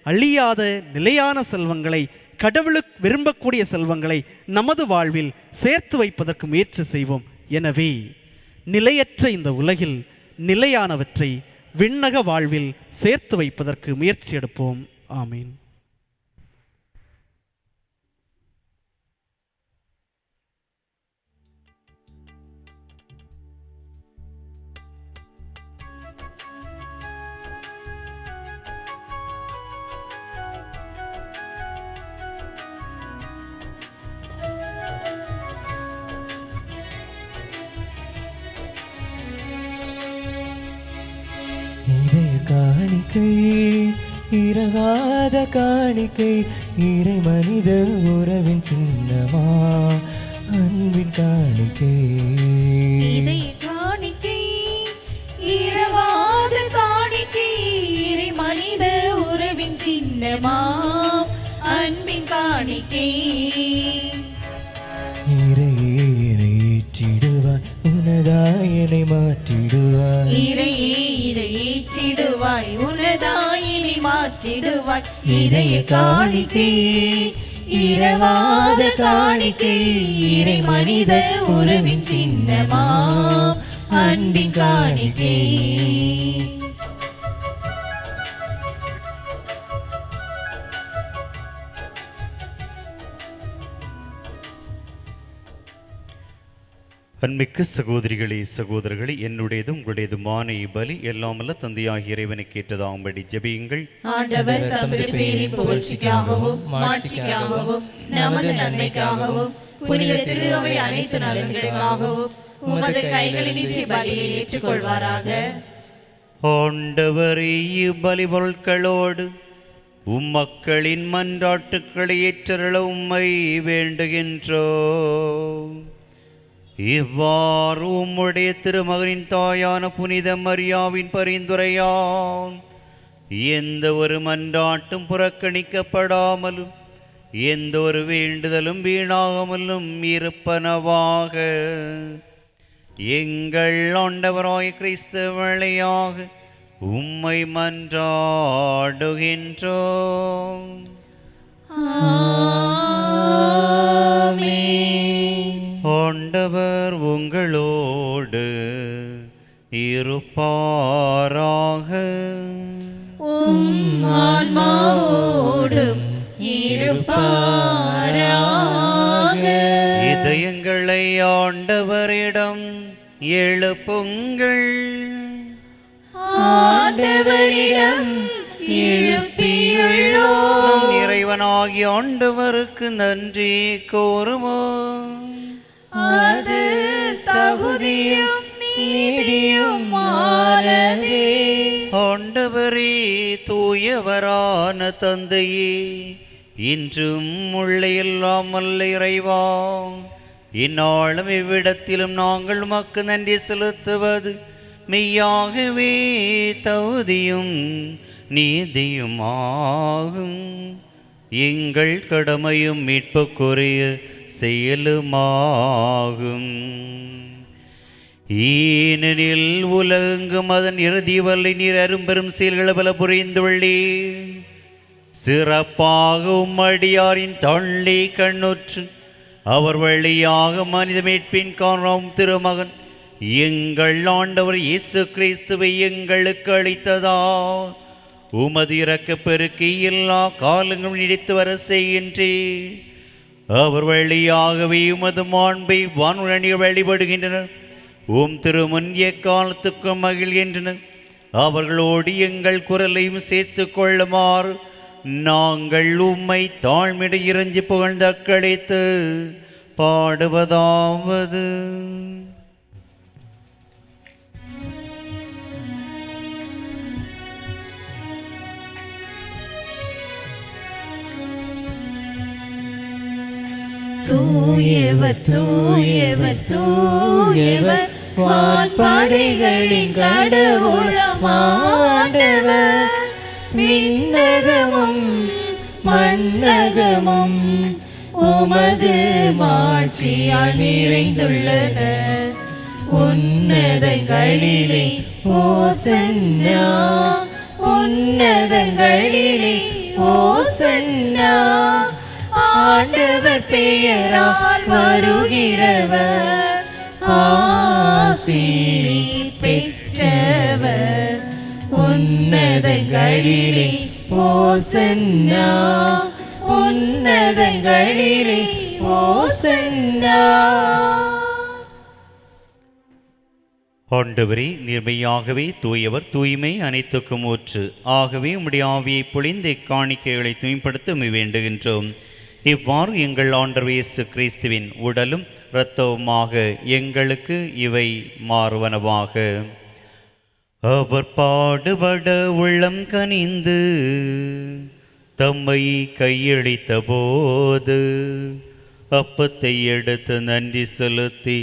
அழியாத நிலையான செல்வங்களை, கடவுளுக்கு விரும்பக்கூடிய செல்வங்களை நமது வாழ்வில் சேர்த்து வைப்பதற்கு முயற்சி செய்வோம். எனவே நிலையற்ற இந்த உலகில் நிலையானவற்றை விண்ணக வாழ்வில் சேர்த்து வைப்பதற்கு முயற்சி எடுப்போம். ஆமீன். காணிக்கை இரவாத காணிக்கை, இறை மனித உறவின் சின்னமா அன்பின் காணிக்கை. இதய காணிக்கை இரவாத காணிக்கை, இறை மனித உறவின் சின்னமா அன்பின் காணிக்கை. இறையை ஏற்றிடுவாய், உனதாயனை மாற்றிடுவாய். இறையே இதை ஏற்றிடுவாய், உனதாயினை மாற்றிடுவாய். இதய காணிக்கை இரவாத காணிக்கை, இறை மனித உறவின் சின்னமா அன்பின் காணிக்கை. அன்மிக்க சகோதரிகளே சகோதரர்களே, என்னுடையது உங்களுடையதுமான இப்பலி எல்லாமல்ல தந்தையாகிய இறைவனுக்கு ஏற்றதாகும்படி ஜெபியுங்கள். ஆண்டவர் தமது பேரின் புகழ்ச்சிக்காகவும் மாட்சிக்காகவும் நமது நன்மைக்காகவும் புனித திரு அவை அனைத்து நலன்களுக்காகவும் உமது கைகளில் இன்றி பலியை ஏற்றுக்கொள்வாராக. ஆண்டவரே, இப்பலி பொருட்களோடு உம்மக்களின் மன்றாட்டுக்களை ஏற்றருள உம்மை வேண்டுகின்றோம். இவ்வாறு உம்முடைய திருமகனின் தாயான புனித மரியாவின் பரிந்துரையால் எந்த ஒரு மன்றாட்டும் புறக்கணிக்கப்படாமலும் எந்த ஒரு வேண்டுதலும் வீணாகாமலும் இருப்பனவாக. எங்கள் ஆண்டவராய் கிறிஸ்து வழியாக உம்மை மன்றாடுகின்றோம். ஆண்டவர் உங்களோடு இருப்பாராக. ஆன்மாவோடும் இருப்பாராக. இதயங்களை ஆண்டவரிடம் எழுப்புங்கள். ஆண்டவரிடம் எழுப்பியுள்ளோம். நம் இறைவனாகிய ஆண்டவருக்கு நன்றி கூறுவோம். அது தகுதியும் நீதியுமானதே. ஆண்டவரே, தூயவரான தந்தையே, இன்றும் உள்ள எல்லாம் வல்ல இறைவா, இந்நாளும் இவ்விடத்திலும் நாங்கள் உமக்கு நன்றி செலுத்துவது மெய்யாகவே தகுதியும் நீதியும் ஆகும். எங்கள் கடமையும் மீட்புக்குரிய செயலுமாகும். ஏனெனில் உலகெங்கும் அதன் இறுதி வல்லை நீர் அரும்பெரும் செயல்களை பல புரிந்துள்ளீர். சிறப்பாக உம்மடியாரின் தொல்லை கண்ணுற்று அவர் வழியாக மனித மீட்பின் காரணம் திருமகன் எங்கள் ஆண்டவர் இயேசு கிறிஸ்துவை எங்களுக்கு அளித்ததா உமது இரக்க பெருக்கி எல்லா காலங்களும் நீடித்து வர செய்கின்றேன். அவர் வழியாகவே உமது மாண்பை வானுரணிகள் வழிபடுகின்றனர். திருமுன் எக்காலத்துக்கும் மகிழ்கின்றனர். அவர்களோடு எங்கள் குரலையும் சேர்த்து கொள்ளுமாறு நாங்கள் உம்மை தாழ்மிட இறைஞ்சி புகழ்ந்து அக்களித்து பாடுவதாவது. தூயவர் தூயவர் தூயவர் வான்படைகளின் கடவுளாம் ஆண்டவர். விண்ணகமும் மண்ணகமும் உமது மாட்சியால் நிறைந்துள்ளன. உன்னதங்களிலே ஓசன்னா, உன்னதங்களிலே ஓசன்னா. ஆண்டவர் பெயரால் வருகிறவர் ஆசி பெற்றவர். உன்னதங்களிலே ஓசன்னா, உன்னதங்களிலே ஓசன்னா. ஆண்டவரே, நேர்மையாகவே தூயவர், தூய்மை அனைத்துக்கும் ஊற்று. ஆகவே உம்முடைய ஆவியை பொழிந்து இக்காணிக்கைகளை தூய்மைப்படுத்த வேண்டுகின்றோம். இவ்வாறு எங்கள் ஆண்டவர் இயேசு கிறிஸ்துவின் உடலும் இரத்தவுமாக எங்களுக்கு இவை மாறுவனவாக. அவர் பாடுபட உள்ளம் கனிந்து தம்மை கையளித்த போது அப்பத்தை எடுத்து நன்றி செலுத்தி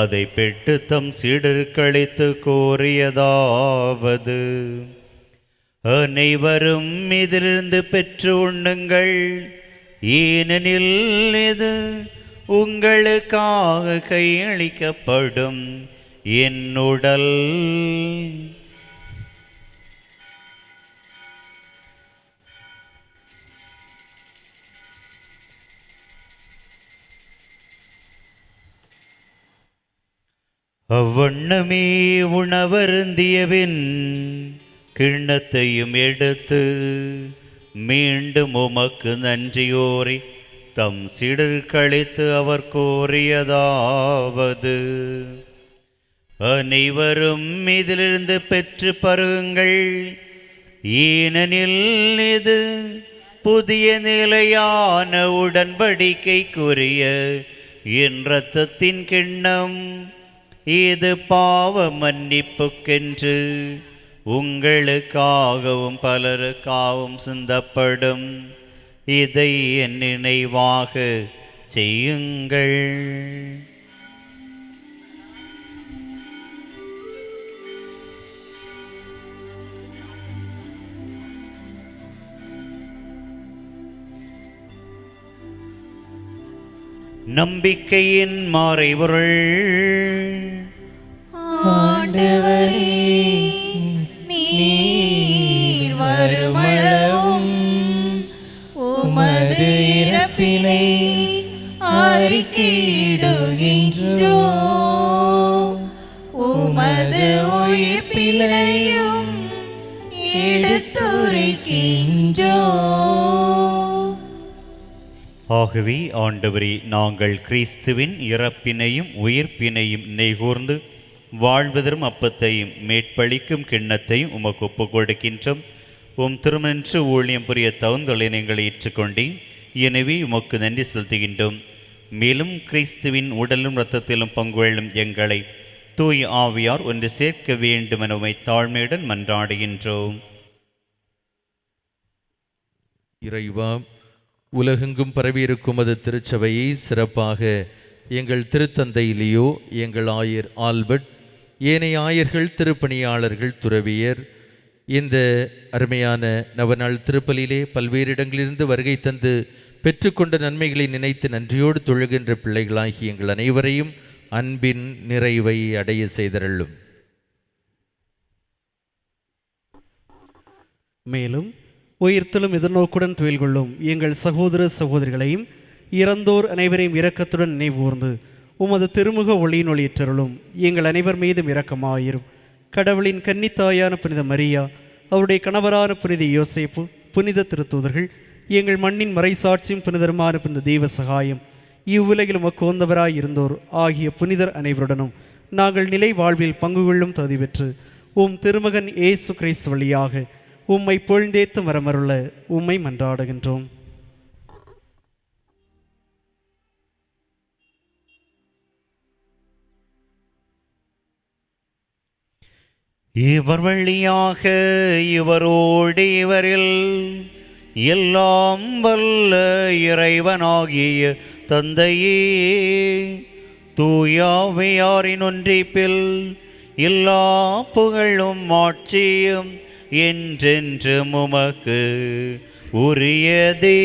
அதை பெற்று தம் சீடர்களுக்கு கோரியதாவது: அனைவரும் இதிலிருந்து பெற்று உண்ணுங்கள், ஏனெனில் இது உங்களுக்காக கையளிக்கப்படும் என் உடல். அவ்வண்ணமே உணவருந்தியபின் கிண்ணத்தையும் எடுத்து மீண்டும் உமக்கு நன்றியோரி தம் சீடர்களுக்கு அவர் கோரியதாவது: அனைவரும் இதிலிருந்து பெற்று பருகுங்கள், ஏனெனில் இது புதிய நிலையான உடன்படிக்கைக்குரிய என் இரத்தத்தின் கிண்ணம். இது பாவ மன்னிப்புக்கென்று உங்களுக்காகவும் பலருக்காகவும் சிந்தப்படும். இதை என் நினைவாக செய்யுங்கள். நம்பிக்கையின் மறைபொருள். ஆண்டவரே, நீர் வருமளவும் உமது இறப்பினை அறிக்கையிடுகின்றோம், உமது உயிர்ப்பினையும் எடுத்துரைக்கின்றோம். ஆகவே ஆண்டவரே, நாங்கள் கிறிஸ்துவின் இறப்பினையும் உயிர்ப்பினையும் நினைகூர்ந்து வாழ்வதரும் அப்பத்தையும் மேற்பளிக்கும் கிண்ணத்தையும் உமக்கு ஒப்புக் கொடுக்கின்றோம். திருமன்று ஊழியம் புரிய தகுந்தொலை நீங்கள் ஏற்றுக்கொண்டேன். எனவே உமக்கு நன்றி செலுத்துகின்றோம். மேலும் கிறிஸ்துவின் உடலும் இரத்தத்திலும் பங்குகொள்ளும் எங்களை தூய் ஆவியார் ஒன்று சேர்க்க வேண்டும் என உம்மை தாழ்மையுடன் மன்றாடுகின்றோம். இறைவா, உலகெங்கும் பரவியிருக்கும் அது திருச்சபையை சிறப்பாக எங்கள் திருத்தந்தை லியோ, எங்கள் ஆயர் ஆல்பர்ட், ஏனைய ஆயர்கள், திருப்பணியாளர்கள், துறவியர், இந்த அருமையான நவநாள் திருப்பலியிலே பல்வேறு இடங்களிலிருந்து வருகை தந்து பெற்றுக்கொண்ட நன்மைகளை நினைத்து நன்றியோடு தொழுகின்ற பிள்ளைகளாகி எங்கள் அனைவரையும் அன்பின் நிறைவை அடைய செய்தருளும். மேலும் உயிர்த்தலும் எதிர்நோக்குடன் துயில் கொள்ளும் எங்கள் சகோதர சகோதரிகளையும் இறந்தோர் அனைவரையும் இரக்கத்துடன் நினைவுகூர்ந்து உமது திருமுக ஒளியின் ஒளியேற்றருளும். எங்கள் அனைவர் மீதும் இரக்கமாயிரும். கடவுளின் கன்னித்தாயான புனித மரியா, அவருடைய கணவரான புனித யோசேப்பு, புனித திருத்தூதர்கள், எங்கள் மண்ணின் மறைசாட்சியும் புனிதருமான புனித தெய்வ சகாயம், இவ்வுலகில் உமக்கு உகந்தவராய் இருந்தோர் ஆகிய புனிதர் அனைவருடனும் நாங்கள் நிலை வாழ்வில் பங்கு கொள்ளும் தகுதி பெற்று திருமகன் இயேசு கிறிஸ்து வழியாக உம்மை பொழுந்தேத்து வரமருள உம்மை மன்றாடுகின்றோம். இவர் வழியாக இவரோடு இவரில் எல்லாம் வல்ல இறைவனாகிய தந்தையே, தூயாவியாரின் ஒன்றிப்பில் எல்லா புகழும் ஆட்சியும் என்றென்றும் உமக்கு உரியதே.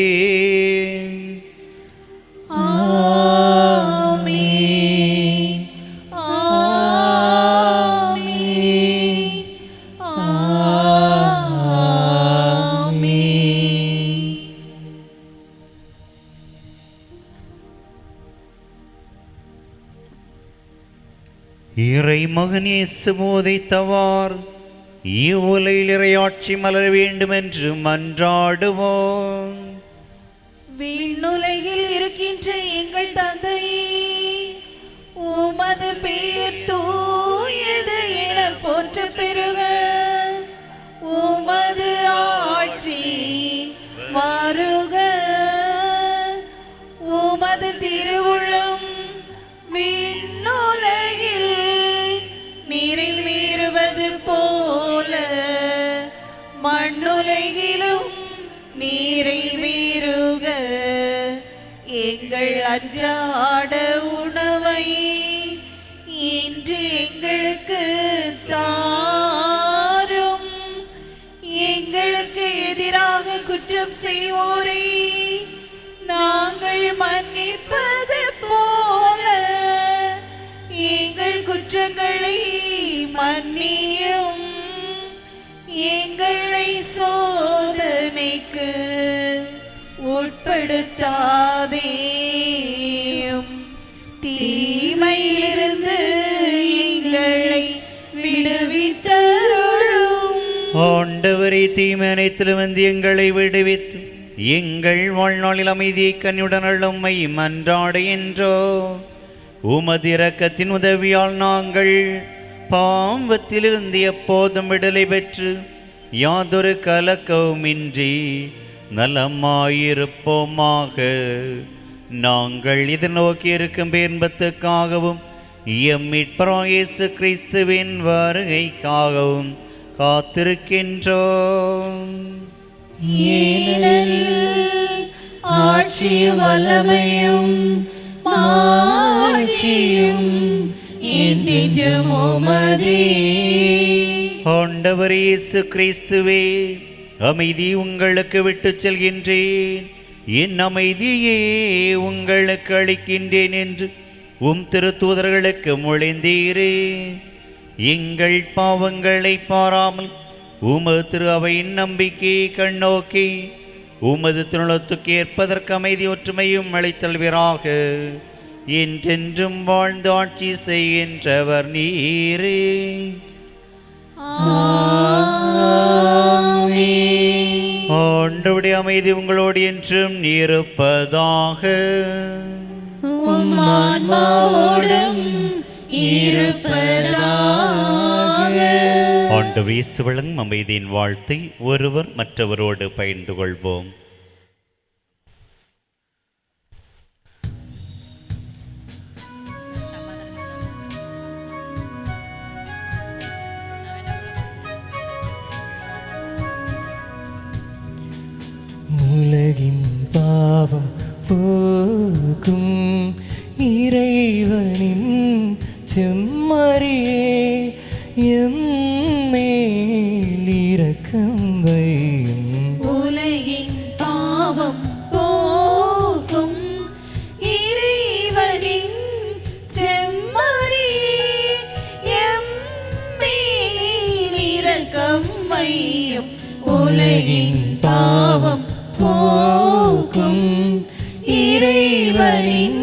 ஆமென். ஆமென். ஆமென். இறைமகன் இயேசு போதித்தவார் இவ்வுலகில் இறையாட்சி மலர வேண்டும் என்று மன்றாடுவோம். விண்ணுலகில் இருக்கின்ற எங்கள் தந்தையே, உமது பெயர் தூயது என போற்ற பெறுக. உமது ஆட்சி வருக. உமது திருவுளம் விண்ணுலகில் நிறைவேறுவது போல மண்ணுலகிலும் நிறைவேறுக. எங்கள் அன்றாட உணவை இன்று எங்களுக்கு தாரும். எங்களுக்கு எதிராக குற்றம் செய்வோரை நாங்கள் மன்னிப்பது போல எங்கள் குற்றங்களை மன்னியும். எங்களை சோதனைக்கு உட்படுத்தாதேயும், தீமையிலிருந்து எங்களை விடுவித்தருளும். ஆண்டவரே, தீமை அனைத்திலும் எங்களை விடுவித்து எங்கள் வாழ்நாளில் அமைதியை கனியுடன் உம்மை மன்றாடுகின்றோ. உமது இரக்கத்தின் உதவியால் நாங்கள் பாவத்திலிருந்து எப்போதும் விடுதலை பெற்று யாதொரு கலக்கவுமின்றி நலமாயிருப்போமாக. நாங்கள் எதிர்நோக்கி இருக்கும் பேன்பத்துக்காகவும் எம் மீட்பராகிய இயேசு கிறிஸ்துவின் வருகைக்காகவும் காத்திருக்கின்றோம். ஏனெனில் ஆட்சியும் வல்லமையும் மாட்சியும் என்றென்றும் உமதே. ஆண்டவர் இயேசு கிறிஸ்துவே, அமைதி உங்களுக்கு விட்டுச் செல்கின்றேன், என் அமைதியே உங்களுக்கு அளிக்கின்றேன் என்று திருத்தூதர்களுக்கு மொழிந்தீரே. எங்கள் பாவங்களை பாராமல் திரு அவையின் நம்பிக்கையை கண்ணோக்கி திருநலத்துக்கு ஏற்பதற்கு அமைதி ஒற்றுமையும் அளித்தல்வீராக. என்றென்றும் வாழ்ந்து ஆட்சி செய்கின்றவர் நீரே. ஆண்டவருடைய அமைதி உங்களோடு என்றும் இருப்பதாக. ஆண்டவர் இயேசு வழங்கும் அமைதியின் வாழ்த்தை ஒருவர் மற்றவரோடு பகிர்ந்து கொள்வோம். உலகின் பாவம் போக்கும் இறைவனின் செம்மறியே எம்மேல் இரக்கம் வையும். உலகின் பாவம் போக்கும் இறைவனின் செம்மறியே எம்மேல் இரக்கம் வையும். உலகின் பாவம் போக்கும் இறைவனின்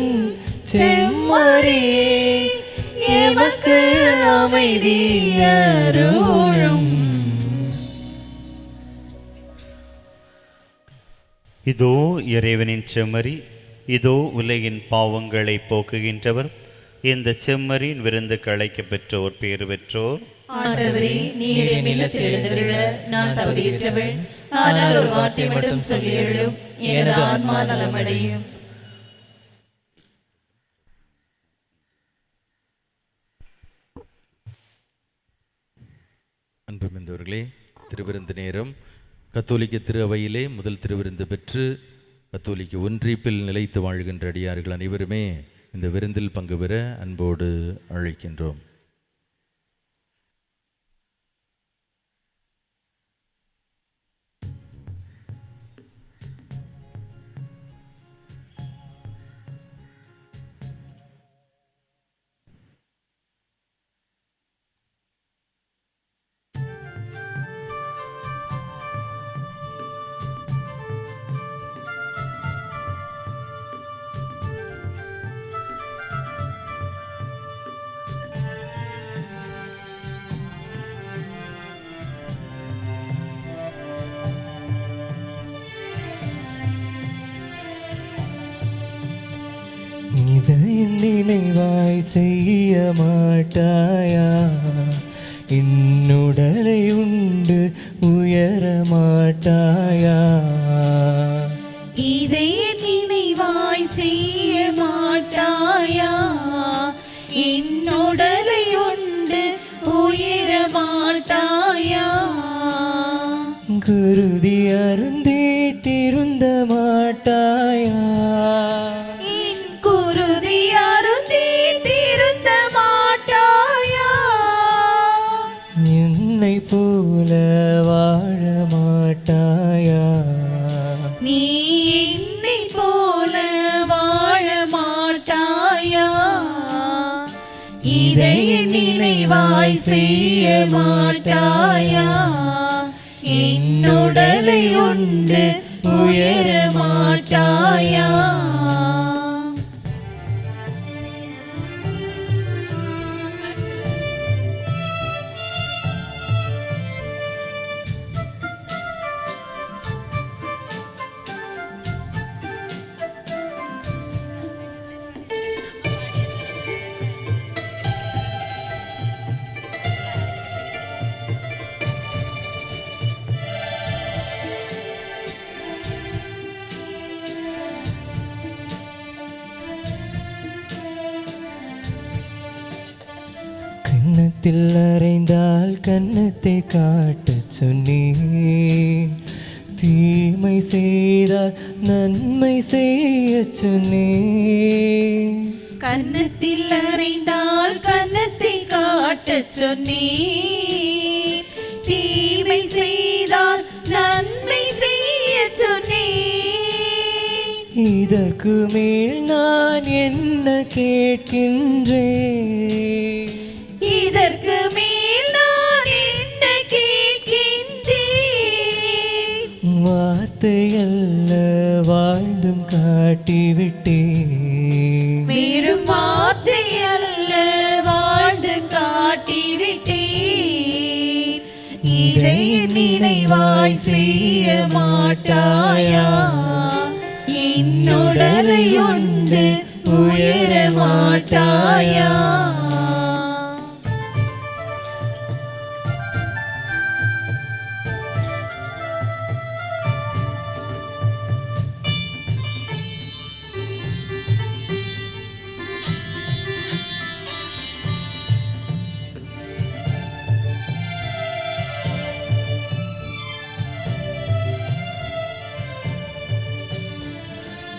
செம்மறியே எமக்கு அமைதி அருளும். இதோ இறைவனின் செம்மறி, இதோ உலகின் பாவங்களை போக்குகின்றவர். இந்த செம்மறியின் விருந்துக்கு அழைக்க பெற்றோர் பேறு பெற்றோர். ஆண்டவரே, நீர் என் இல்லத்தில் எழுந்தருள நான் தகுதியற்றவள். ஆனால் ஒரு வார்த்தை மட்டும் சொல்லியருளும், எனது ஆன்மா நலமடையும். அன்புமிந்தவர்களே, திருவிருந்து நேரம். கத்தோலிக்க திரு அவையிலே முதல் திருவிருந்து பெற்று கத்தோலிக்க ஒன்றிப்பில் நிலைத்து வாழ்கின்ற அடியார்கள் அனைவருமே இந்த விருந்தில் பங்கு பெற அன்போடு அழைக்கின்றோம். இதை நினைவாய் செய்ய மாட்டாயா? என்னுடலை உண்டு உயர மாட்டாயா? இதை நினைவாய் செய்ய மாட்டாயா? என்னுடலை உண்டு உயர மாட்டாயா? குருதி அருந்தி திருந்த மாட்டாயா? என்னை போல வாழ மாட்டாயா? நீ என்னை போல வாழ மாட்டாயா? இதை நினைவாய் செய்ய மாட்டாயா? என்னுடலை உண்டு உயர மாட்டாயா? கன்னத்தில் அறைந்தால் கன்னத்தை காட்டச் சொன்னேன். தீமை செய்தால் நன்மை செய்ய சொன்னேன். கன்னத்தில் அறைந்தால் கன்னத்தை காட்டச் சொன்னேன். தீமை செய்தால் நன்மை செய்ய சொன்னேன். இதற்கு மேல் நான் என்ன கேட்கின்றேன்? இதற்கு மேல் நான் என்ன கேட்கின்றேன்? வார்த்தை அல்ல வாழ்ந்தும் காட்டிவிட்டேன். வெறும் வார்த்தை அல்ல வாழ்ந்து காட்டிவிட்டேன். இதை நினைவாய் செய்ய மாட்டாயா? என்னுடலை உண்டு உயர மாட்டாயா?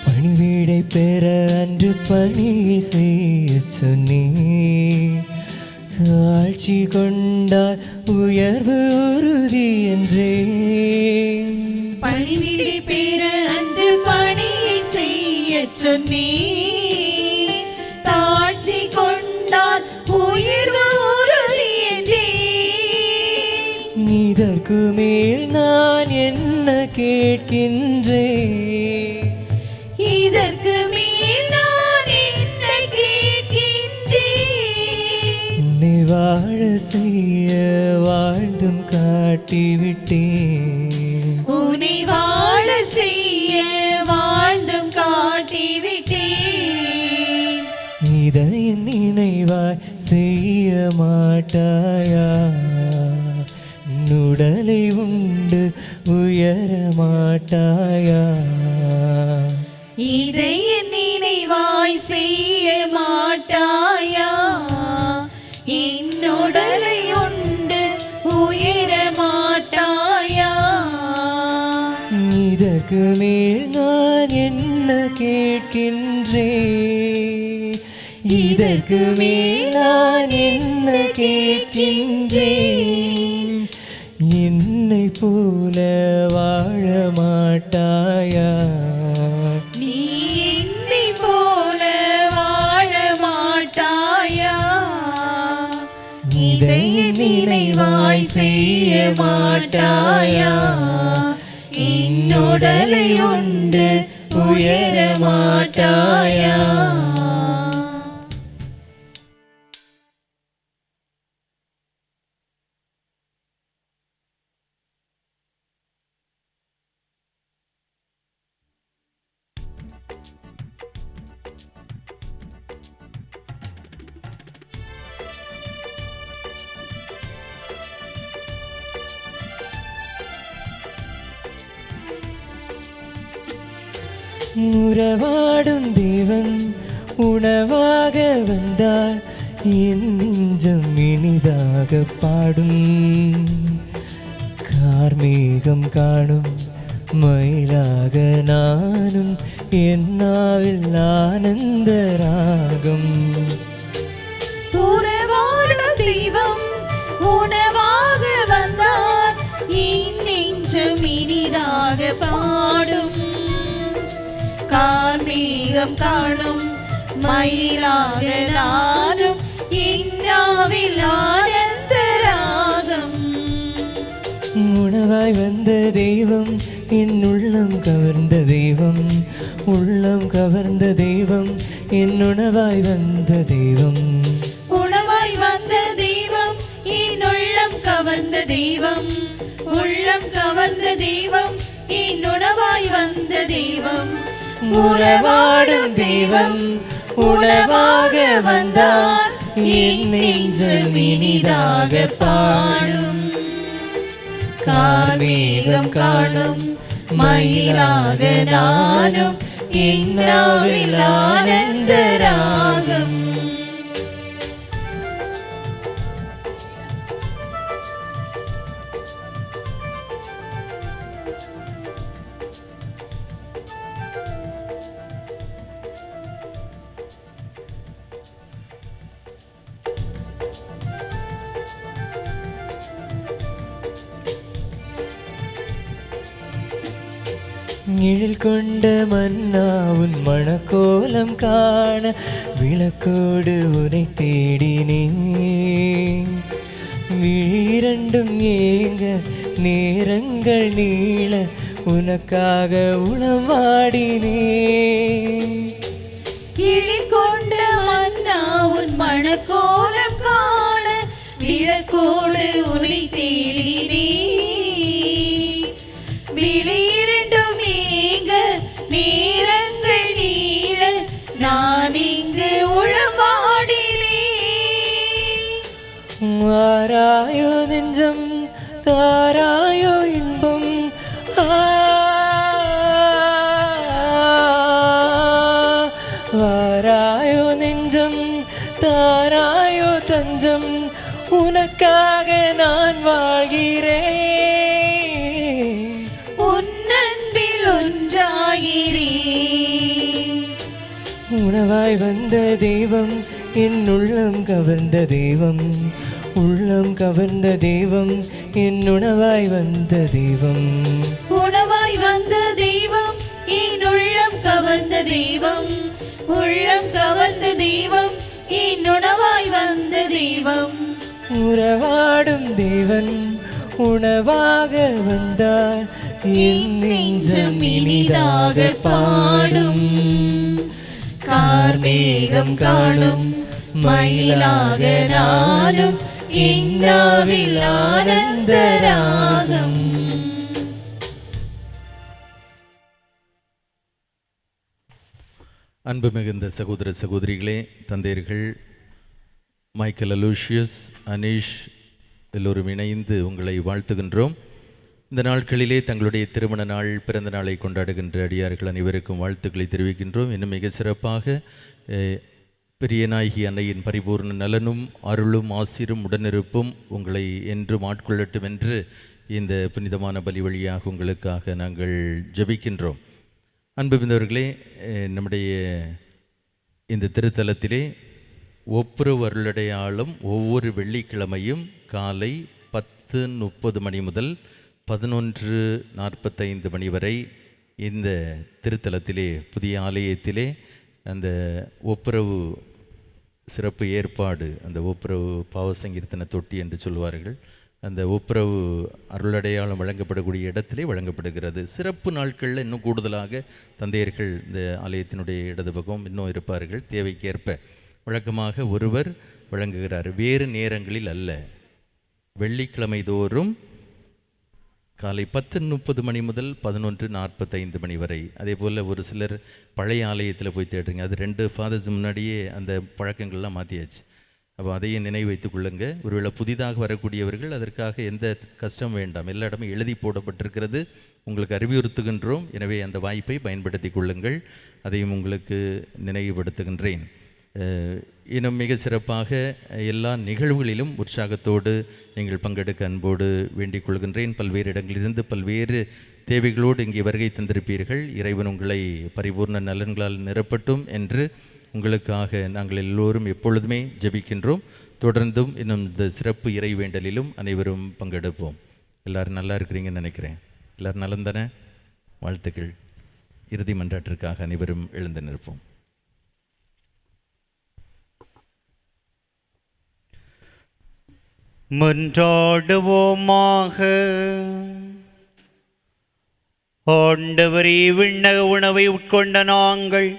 பணிவிடை பெற அன்று பணியை செய்ய சொன்னே. ஆட்சி கொண்டார் உயர்வு உறுதி என்றே. பணிவிடை பெற அன்று பணியை செய்ய சொன்னே. தாழ்ச்சி கொண்டார் உயர்வு உறுதி என்றே. இதற்கு மேல் நான் என்ன கேட்கின்றேன்? இதற்கு மேல் நான் என்ன கேட்கின்றேன்? உன்னை வாழ செய்ய வாழ்ந்தும் காட்டிவிட்டேன். உன்னை வாழ செய்ய வாழ்ந்தும் காட்டிவிட்டேன். இதை நினைவாய் செய்ய மாட்டாயா? உடலை உண்டு உயர மாட்டாயா? இதை நினைவாய் செய்ய மாட்டாயா? என்னுடலை உண்டு உயர மாட்டாயா? இதற்கு மேல் நான் என்ன கேட்கின்றேன்? இதற்கு மேல் நான் என்ன கேட்கின்றேன்? என்னை போல வாழ மாட்டாயா? நீ என்னை போல வாழ மாட்டாயா? இதை நினைவாய் செய்ய மாட்டாயா? என்னுடலை உண்டு உயர மாட்டாயா? உறவாடும் தேவன் உணவாக வந்தார். என் நெஞ்சம் இனிதாக பாடும். கார்மேகம் காணும் மயிலாக நானும் என்னாவில் ஆனந்த ராகம். உறவாடும் தெய்வம் உணவாக வந்தார். என் நெஞ்சம் இனிதாக பாடும். கார்மேகம் காணும் மயிலாக நானும் என்னாவில் ஆனந்த ராகம். உணவாய் வந்த தெய்வம் என் உள்ளம் கவர்ந்த தெய்வம். உள்ளம் கவர்ந்த தெய்வம் என் உணவாய் வந்த தெய்வம். உணவாய் வந்த தெய்வம் என் உள்ளம் கவர்ந்த தெய்வம். உள்ளம் கவர்ந்த தெய்வம் என் உணவாய் வந்த தெய்வம். உறவாடும் தெய்வம் உணவாக வந்தார். என் நெஞ்சம் இனிதாக பாடும். கார்மேகம் காணும் மயிலாக நானும் என்னாவில் ஆனந்த ராகம். நிழல் கொண்ட மன்னா உன் மணக்கோலம் காண விளக்கோடு உனை தேடினேன். விழிரண்டும் ஏங்க நேரங்கள் நீள உனக்காக உளவாடினேன். கிளி கொண்ட மன்னா உன் மணக்கோலம் காண விளக்கோடு உனை தேடினே. விழிரண்டும் ஏங்க நேரங்கள் நீள நான் இங்கு உளவாடினேன். மாறாயோ நெஞ்சம் தாராயோ இன்பம் வாராயோ நெஞ்சம் தாராயோ தஞ்சம் உனக்காக நான் வாழ்கிறேன். உன் அன்பில் ஒன்றாகிறேன். உணவாய் வந்த தெய்வம் என் உள்ளம் கவர்ந்த தெய்வம். உள்ளம் கவர்ந்த தெய்வம் என் உணவாய் வந்த தெய்வம். உணவாய் வந்த தெய்வம் என் உள்ளம் கவர்ந்த தெய்வம். உள்ளம் கவர்ந்த தெய்வம் என் உணவாய் வந்த தெய்வம். உறவாடும் தேவன் உணவாக வந்தார் என் நெஞ்சம் இனிதாக பாடும். கார்மேகம் காணும் மயிலாக நானும் இன்னாவில் ஆனந்த ராகம். அன்பு மிகுந்த சகோதர சகோதரிகளே, தந்தையர்கள் மைக்கேல் அலூஷியஸ், அனீஷ் எல்லோரும் இணைந்து உங்களை வாழ்த்துகின்றோம். இந்த நாட்களிலே தங்களுடைய திருமண நாள், பிறந்த நாளை கொண்டாடுகின்ற அடியார்கள் அனைவருக்கும் வாழ்த்துக்களை தெரிவிக்கின்றோம். இன்னும் மிக சிறப்பாக பெரிய நாயகி அன்னையின் பரிபூர்ண நலனும் அருளும் ஆசிரும் உடனிருப்பும் உங்களை என்றும் ஆட்கொள்ளட்டும் என்று இந்த புனிதமான பலி வழியாக உங்களுக்காக நாங்கள் ஜெபிக்கின்றோம். அன்பு மிகுந்தவர்களே, நம்முடைய இந்த திருத்தலத்திலே ஒப்புரவு அருளடையாளம் ஒவ்வொரு வெள்ளிக்கிழமையும் காலை 10:30 மணி முதல் 11:45 மணி வரை இந்த திருத்தலத்திலே, புதிய ஆலயத்திலே அந்த ஒப்புரவு சிறப்பு ஏற்பாடு, அந்த ஒப்புரவு பாவசங்கீர்த்தன தொட்டி என்று சொல்வார்கள், அந்த ஒப்புரவு அருளடையாளம் வழங்கப்படக்கூடிய இடத்திலே வழங்கப்படுகிறது. சிறப்பு நாட்களில் இன்னும் கூடுதலாக தந்தையர்கள் இந்த ஆலயத்தினுடைய இடது பக்கம் இன்னும் இருப்பார்கள். தேவைக்கேற்ப வழக்கமாக ஒருவர் வழங்குகிறார், வேறு நேரங்களில் அல்ல. வெள்ளிக்கிழமை தோறும் காலை 10:30 மணி முதல் 11:45 மணி வரை. அதே போல் ஒரு சிலர் பழைய ஆலயத்தில் போய் தேடுறீங்க, அது 2 ஃபாதர்ஸ் முன்னாடியே அந்த பழக்கங்கள்லாம் மாற்றியாச்சு. அப்போ அதையும் நினைவு வைத்துக் கொள்ளுங்க. ஒருவேளை புதிதாக வரக்கூடியவர்கள் அதற்காக எந்த கஷ்டம் வேண்டாம், எல்லா இடமும் எழுதி போடப்பட்டிருக்கிறது, உங்களுக்கு அறிவுறுத்துகின்றோம். எனவே அந்த வாய்ப்பை பயன்படுத்தி கொள்ளுங்கள். அதையும் உங்களுக்கு நினைவுபடுத்துகின்றேன். இன்னும் மிக சிறப்பாக எல்லா நிகழ்வுகளிலும் உற்சாகத்தோடு நீங்கள் பங்கெடுக்க அன்போடு வேண்டிக் கொள்கின்றேன். பல்வேறு இடங்களிலிருந்து பல்வேறு தேவைகளோடு இங்கே வருகை தந்திருப்பீர்கள். இறைவன் உங்களை பரிபூர்ண நலன்களால் நிரப்பட்டும் என்று உங்களுக்காக நாங்கள் எல்லோரும் எப்பொழுதுமே ஜெபிக்கின்றோம். தொடர்ந்தும் இன்னும் இந்த சிறப்பு இறை வேண்டலிலும் அனைவரும் பங்கெடுப்போம். எல்லோரும் நல்லா இருக்கிறீங்கன்னு நினைக்கிறேன். எல்லோரும் நலந்தானே? வாழ்த்துக்கள். இறுதி மன்றாட்டிற்காக அனைவரும் எழுந்து நிற்போம். மன்றாடுவோமாக. ஆண்டவரே, விண்ணக உணவை உட்கொண்ட நாங்கள்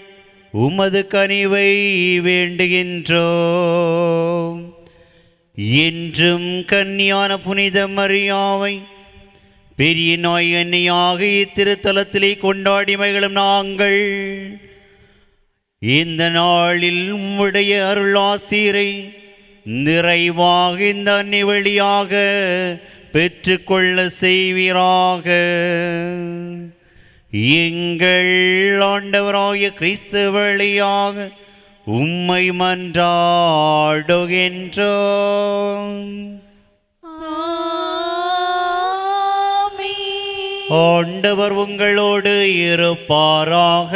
உமது கனிவை வேண்டுகின்றோம். என்றும் கன்னியான புனித மரியாவை பெரிய நாய் அன்னையாக இத்திருத்தலத்திலே கொண்டாடி மகிழும் நாங்கள் இந்த நாளில் உம்முடைய அருளாசிரை நிறைவாக இந்த அன்னை வழியாக பெற்றுக்கொள்ள செய்வீராக. எங்கள் ஆண்டவராகிய கிறிஸ்து வழியாக உம்மை மன்றாடுகின்றோம். ஆண்டவர் உங்களோடு இருப்பாராக.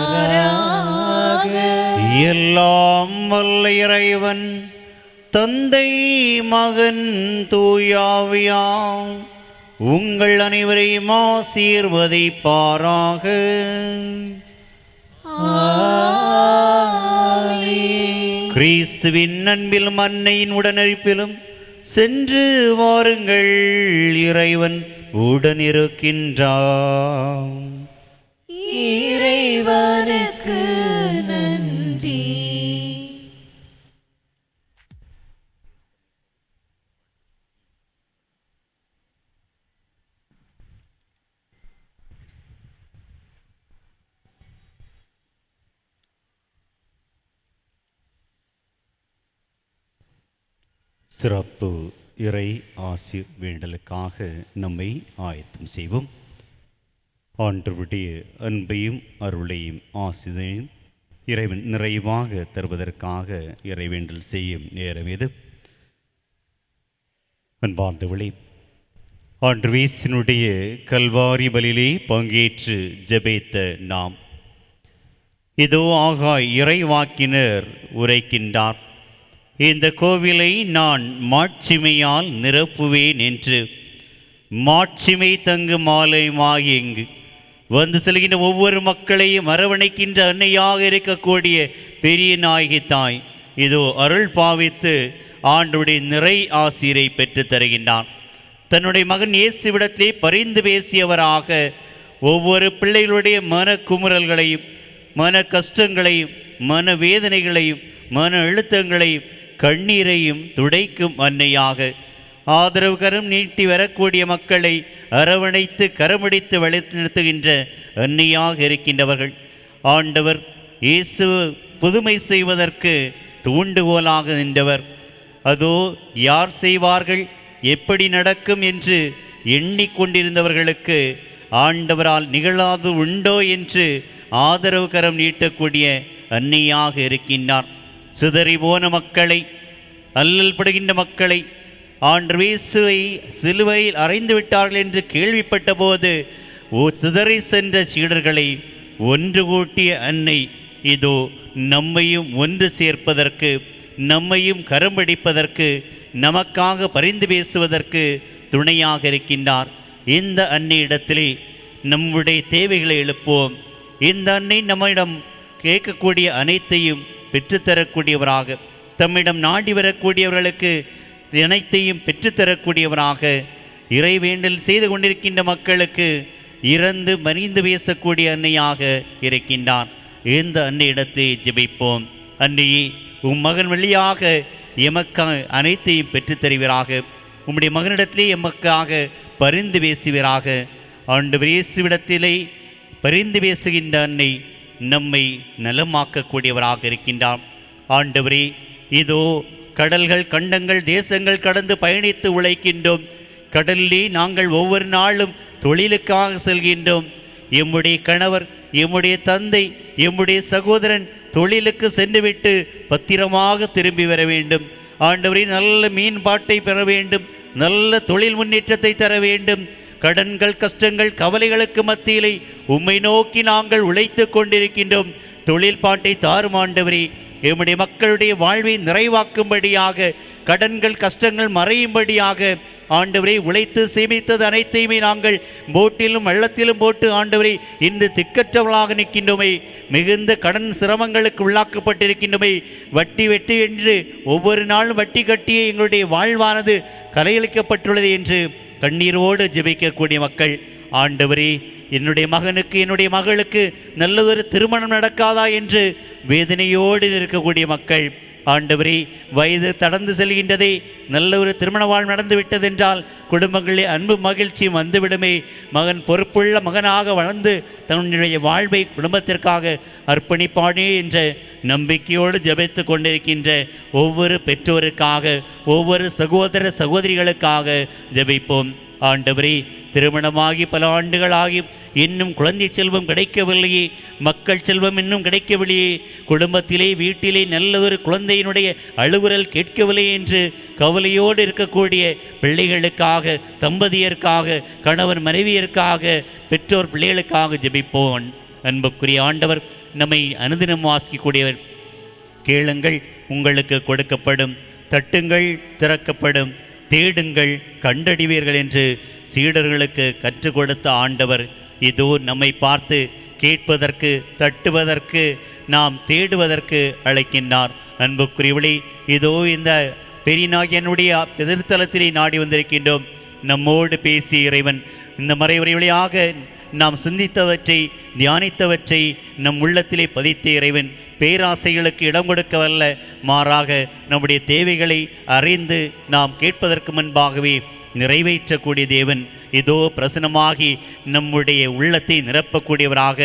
இருப்பாராக. எல்லாம் வல்ல இறைவன் தந்தை மகன் தூயாவியாம் உங்கள் அனைவரையும் ஆசீர்வதிப்பாராக. கிறிஸ்துவின் அன்பிலும் அன்னையின் உடனிருப்பிலும் சென்று வாருங்கள், இறைவன் உடனிருக்கின்றார். இறைவனுக்கு நன்றி. சிறப்பு இறை ஆசீர் வேண்டலுக்காக நம்மை ஆயத்தம் செய்வோம். ஆண்டவருடைய அன்பையும் அருளையும் ஆசிரியையும் இறைவன் நிறைவாக தருவதற்காக இறைவேண்டல் செய்யும் நேரம் இது. அன்பார்ந்தவளே, ஆண்டவர் இயேசுவினுடைய கல்வாரி பலியிலே பங்கேற்று ஜெபித்த நாம், இதோ ஆகாய் இறைவாக்கினர் உரைக்கின்றார், இந்த கோவிலை நான் மாட்சிமையால் நிரப்புவேன் என்று. மாட்சிமை தங்கு மாலையுமாய் எங்கு வந்து செல்கின்ற ஒவ்வொரு மக்களையும் அரவணைக்கின்ற அன்னையாக இருக்கக்கூடிய பெரிய நாயகி தாய் இதோ அருள் பாவித்து ஆண்டுடைய நிறை ஆசீரை பெற்று தருகின்றான். தன்னுடைய மகன் இயேசுவிடத்திலே பரிந்து பேசியவராக ஒவ்வொரு பிள்ளைகளுடைய மன குமுறல்களையும் மன கஷ்டங்களையும் மன வேதனைகளையும் மன அழுத்தங்களையும் கண்ணீரையும் துடைக்கும் அன்னையாக, ஆதரவு கரம் நீட்டி வரக்கூடிய மக்களை அரவணைத்து கரமடித்து வழிநடத்துகின்ற அன்னையாக இருக்கின்றவர்கள். ஆண்டவர் இயேசு புதுமை செய்வதற்கு தூண்டுகோலாக நின்றவர். அதோ யார் செய்வார்கள், எப்படி நடக்கும் என்று எண்ணிக்கொண்டிருந்தவர்களுக்கு ஆண்டவரால் நிகழாது உண்டோ என்று ஆதரவு கரம் நீட்டக்கூடிய அன்னையாக இருக்கின்றார். சிதறி போன மக்களை, அல்லல் படுகின்ற மக்களை ஆண்டவர் இயேசுவை சிலுவையில் அறைந்து விட்டார்கள் என்று கேள்விப்பட்ட போது சிதறி சென்ற சீடர்களை ஒன்று கூட்டிய அன்னை இதோ நம்மையும் ஒன்று சேர்ப்பதற்கு, நம்மையும் கரம் பிடிப்பதற்கு, நமக்காக பரிந்து பேசுவதற்கு துணையாக இருக்கின்றார். இந்த அன்னையிடத்திலே நம்முடைய தேவைகளை எழுப்போம். இந்த அன்னை நம்மிடம் கேட்கக்கூடிய அனைத்தையும் பெற்றுத்தரக்கூடியவராக, தம்மிடம் நாடி வரக்கூடியவர்களுக்கு அனைத்தையும் பெற்றுத்தரக்கூடியவராக, இறைவேண்டல் செய்து கொண்டிருக்கின்ற மக்களுக்கு இறந்து மறிந்து பேசக்கூடிய அன்னையாக இருக்கின்றார். இந்த அன்னையிடத்தை ஜெபிப்போம். அன்னையே, உம் மகன் வழியாக எமக்காக அனைத்தையும் பெற்றுத்தருவீராக. உம்முடைய மகனிடத்திலே எமக்காக பரிந்து பேசுவீராக. ஆண்டவர் இயேசுவிடத்திலே பரிந்து பேசுகின்ற அன்னை நம்மை நலமாக்கக்கூடியவராக இருக்கின்றார். ஆண்டவரே, இதோ கடல்கள் கண்டங்கள் தேசங்கள் கடந்து பயணித்து உழைக்கின்றோம். கடலிலே நாங்கள் ஒவ்வொரு நாளும் தொழிலுக்காக செல்கின்றோம். எம்முடைய கணவர், எம்முடைய தந்தை, எம்முடைய சகோதரன் தொழிலுக்கு சென்றுவிட்டு பத்திரமாக திரும்பி வர வேண்டும். ஆண்டவரே, நல்ல மீன்பாட்டை பெற வேண்டும், நல்ல தொழில் முன்னேற்றத்தை தர வேண்டும். கடன்கள் கஷ்டங்கள் கவலைகளுக்கு மத்தியிலே உம்மை நோக்கி நாங்கள் உழைத்து கொண்டிருக்கின்றோம். தொழில் பாட்டை தாரும் ஆண்டவரே. எம்முடைய மக்களுடைய வாழ்வை நிறைவாக்கும்படியாக, கடன்கள் கஷ்டங்கள் மறையும்படியாக ஆண்டவரை உழைத்து சேமித்தது அனைத்தையுமே நாங்கள் போட்டிலும் வெள்ளத்திலும் போட்டு ஆண்டவரை இன்று திக்கற்றவளாக நிற்கின்றோமே. மிகுந்த கடன் சிரமங்களுக்கு உள்ளாக்கப்பட்டிருக்கின்றோமே. வட்டி வெட்டி என்று ஒவ்வொரு நாளும் வட்டி கட்டியே எங்களுடைய வாழ்வானது கரையளிக்கப்பட்டுள்ளது என்று கண்ணீரோடு ஜெபிக்கக்கூடிய மக்கள், ஆண்டவரே, என்னுடைய மகனுக்கு என்னுடைய மகளுக்கு நல்லதொரு திருமணம் நடக்காதா என்று வேதனையோடு இருக்கக்கூடிய மக்கள், ஆண்டவரே, வயது கடந்து செல்கின்றதே, நல்ல ஒரு திருமண வாழ்வு நடந்து விட்டதென்றால் குடும்பங்களில் அன்பு மகிழ்ச்சி வந்துவிடுமே. மகன் பொறுப்புள்ள மகனாக வளர்ந்து தன்னுடைய வாழ்வை குடும்பத்திற்காக அர்ப்பணிப்பானே என்ற நம்பிக்கையோடு ஜெபித்து கொண்டிருக்கின்ற ஒவ்வொரு பெற்றோருக்காக, ஒவ்வொரு சகோதர சகோதரிகளுக்காக ஜெபிப்போம். ஆண்டவரே, திருமணமாகி பல ஆண்டுகளாகி இன்னும் குழந்தை செல்வம் கிடைக்கவில்லையே, மக்கள் செல்வம் இன்னும் கிடைக்கவில்லையே, குடும்பத்திலே வீட்டிலே நல்லதொரு குழந்தையினுடைய அழுகுரல் கேட்கவில்லை என்று கவலையோடு இருக்கக்கூடிய பிள்ளைகளுக்காக, தம்பதியருக்காக, கணவன் மனைவியருக்காக, பெற்றோர் பிள்ளைகளுக்காக ஜெபிப்போம். அன்புக்குரிய ஆண்டவர் நம்மை அனுதினம் வாசிக்கக்கூடியவர். கேளுங்கள், உங்களுக்கு கொடுக்கப்படும், தட்டுங்கள் திறக்கப்படும், தேடுங்கள் கண்டடிவீர்கள் என்று சீடர்களுக்கு கற்றுக் கொடுத்த ஆண்டவர் இதோ நம்மை பார்த்து கேட்பதற்கு, தட்டுவதற்கு, நாம் தேடுவதற்கு அழைக்கின்றார். அன்புக்குரியவளே, இதோ இந்த பெரியநாயகனுடைய எதிர்த்தலத்திலே நாடி வந்திருக்கின்றோம். நம்மோடு பேசிய இறைவன் இந்த மறைவுரை வழியாக நாம் சிந்தித்தவற்றை, தியானித்தவற்றை நம் உள்ளத்திலே பதித்த இறைவன் பேராசைகளுக்கு இடம் கொடுக்கவல்ல, மாறாக நம்முடைய தேவைகளை அறிந்து நாம் கேட்பதற்கு முன்பாகவே நிறைவேற்றக்கூடிய தேவன் இதோ பிரசனமாகி நம்முடைய உள்ளத்தை நிரப்பக்கூடியவராக,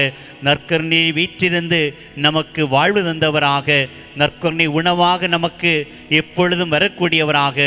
நற்கருணை வீற்றிருந்து நமக்கு வாழ்வு தந்தவராக, நற்கருணை உணவாக நமக்கு எப்பொழுதும் வரக்கூடியவராக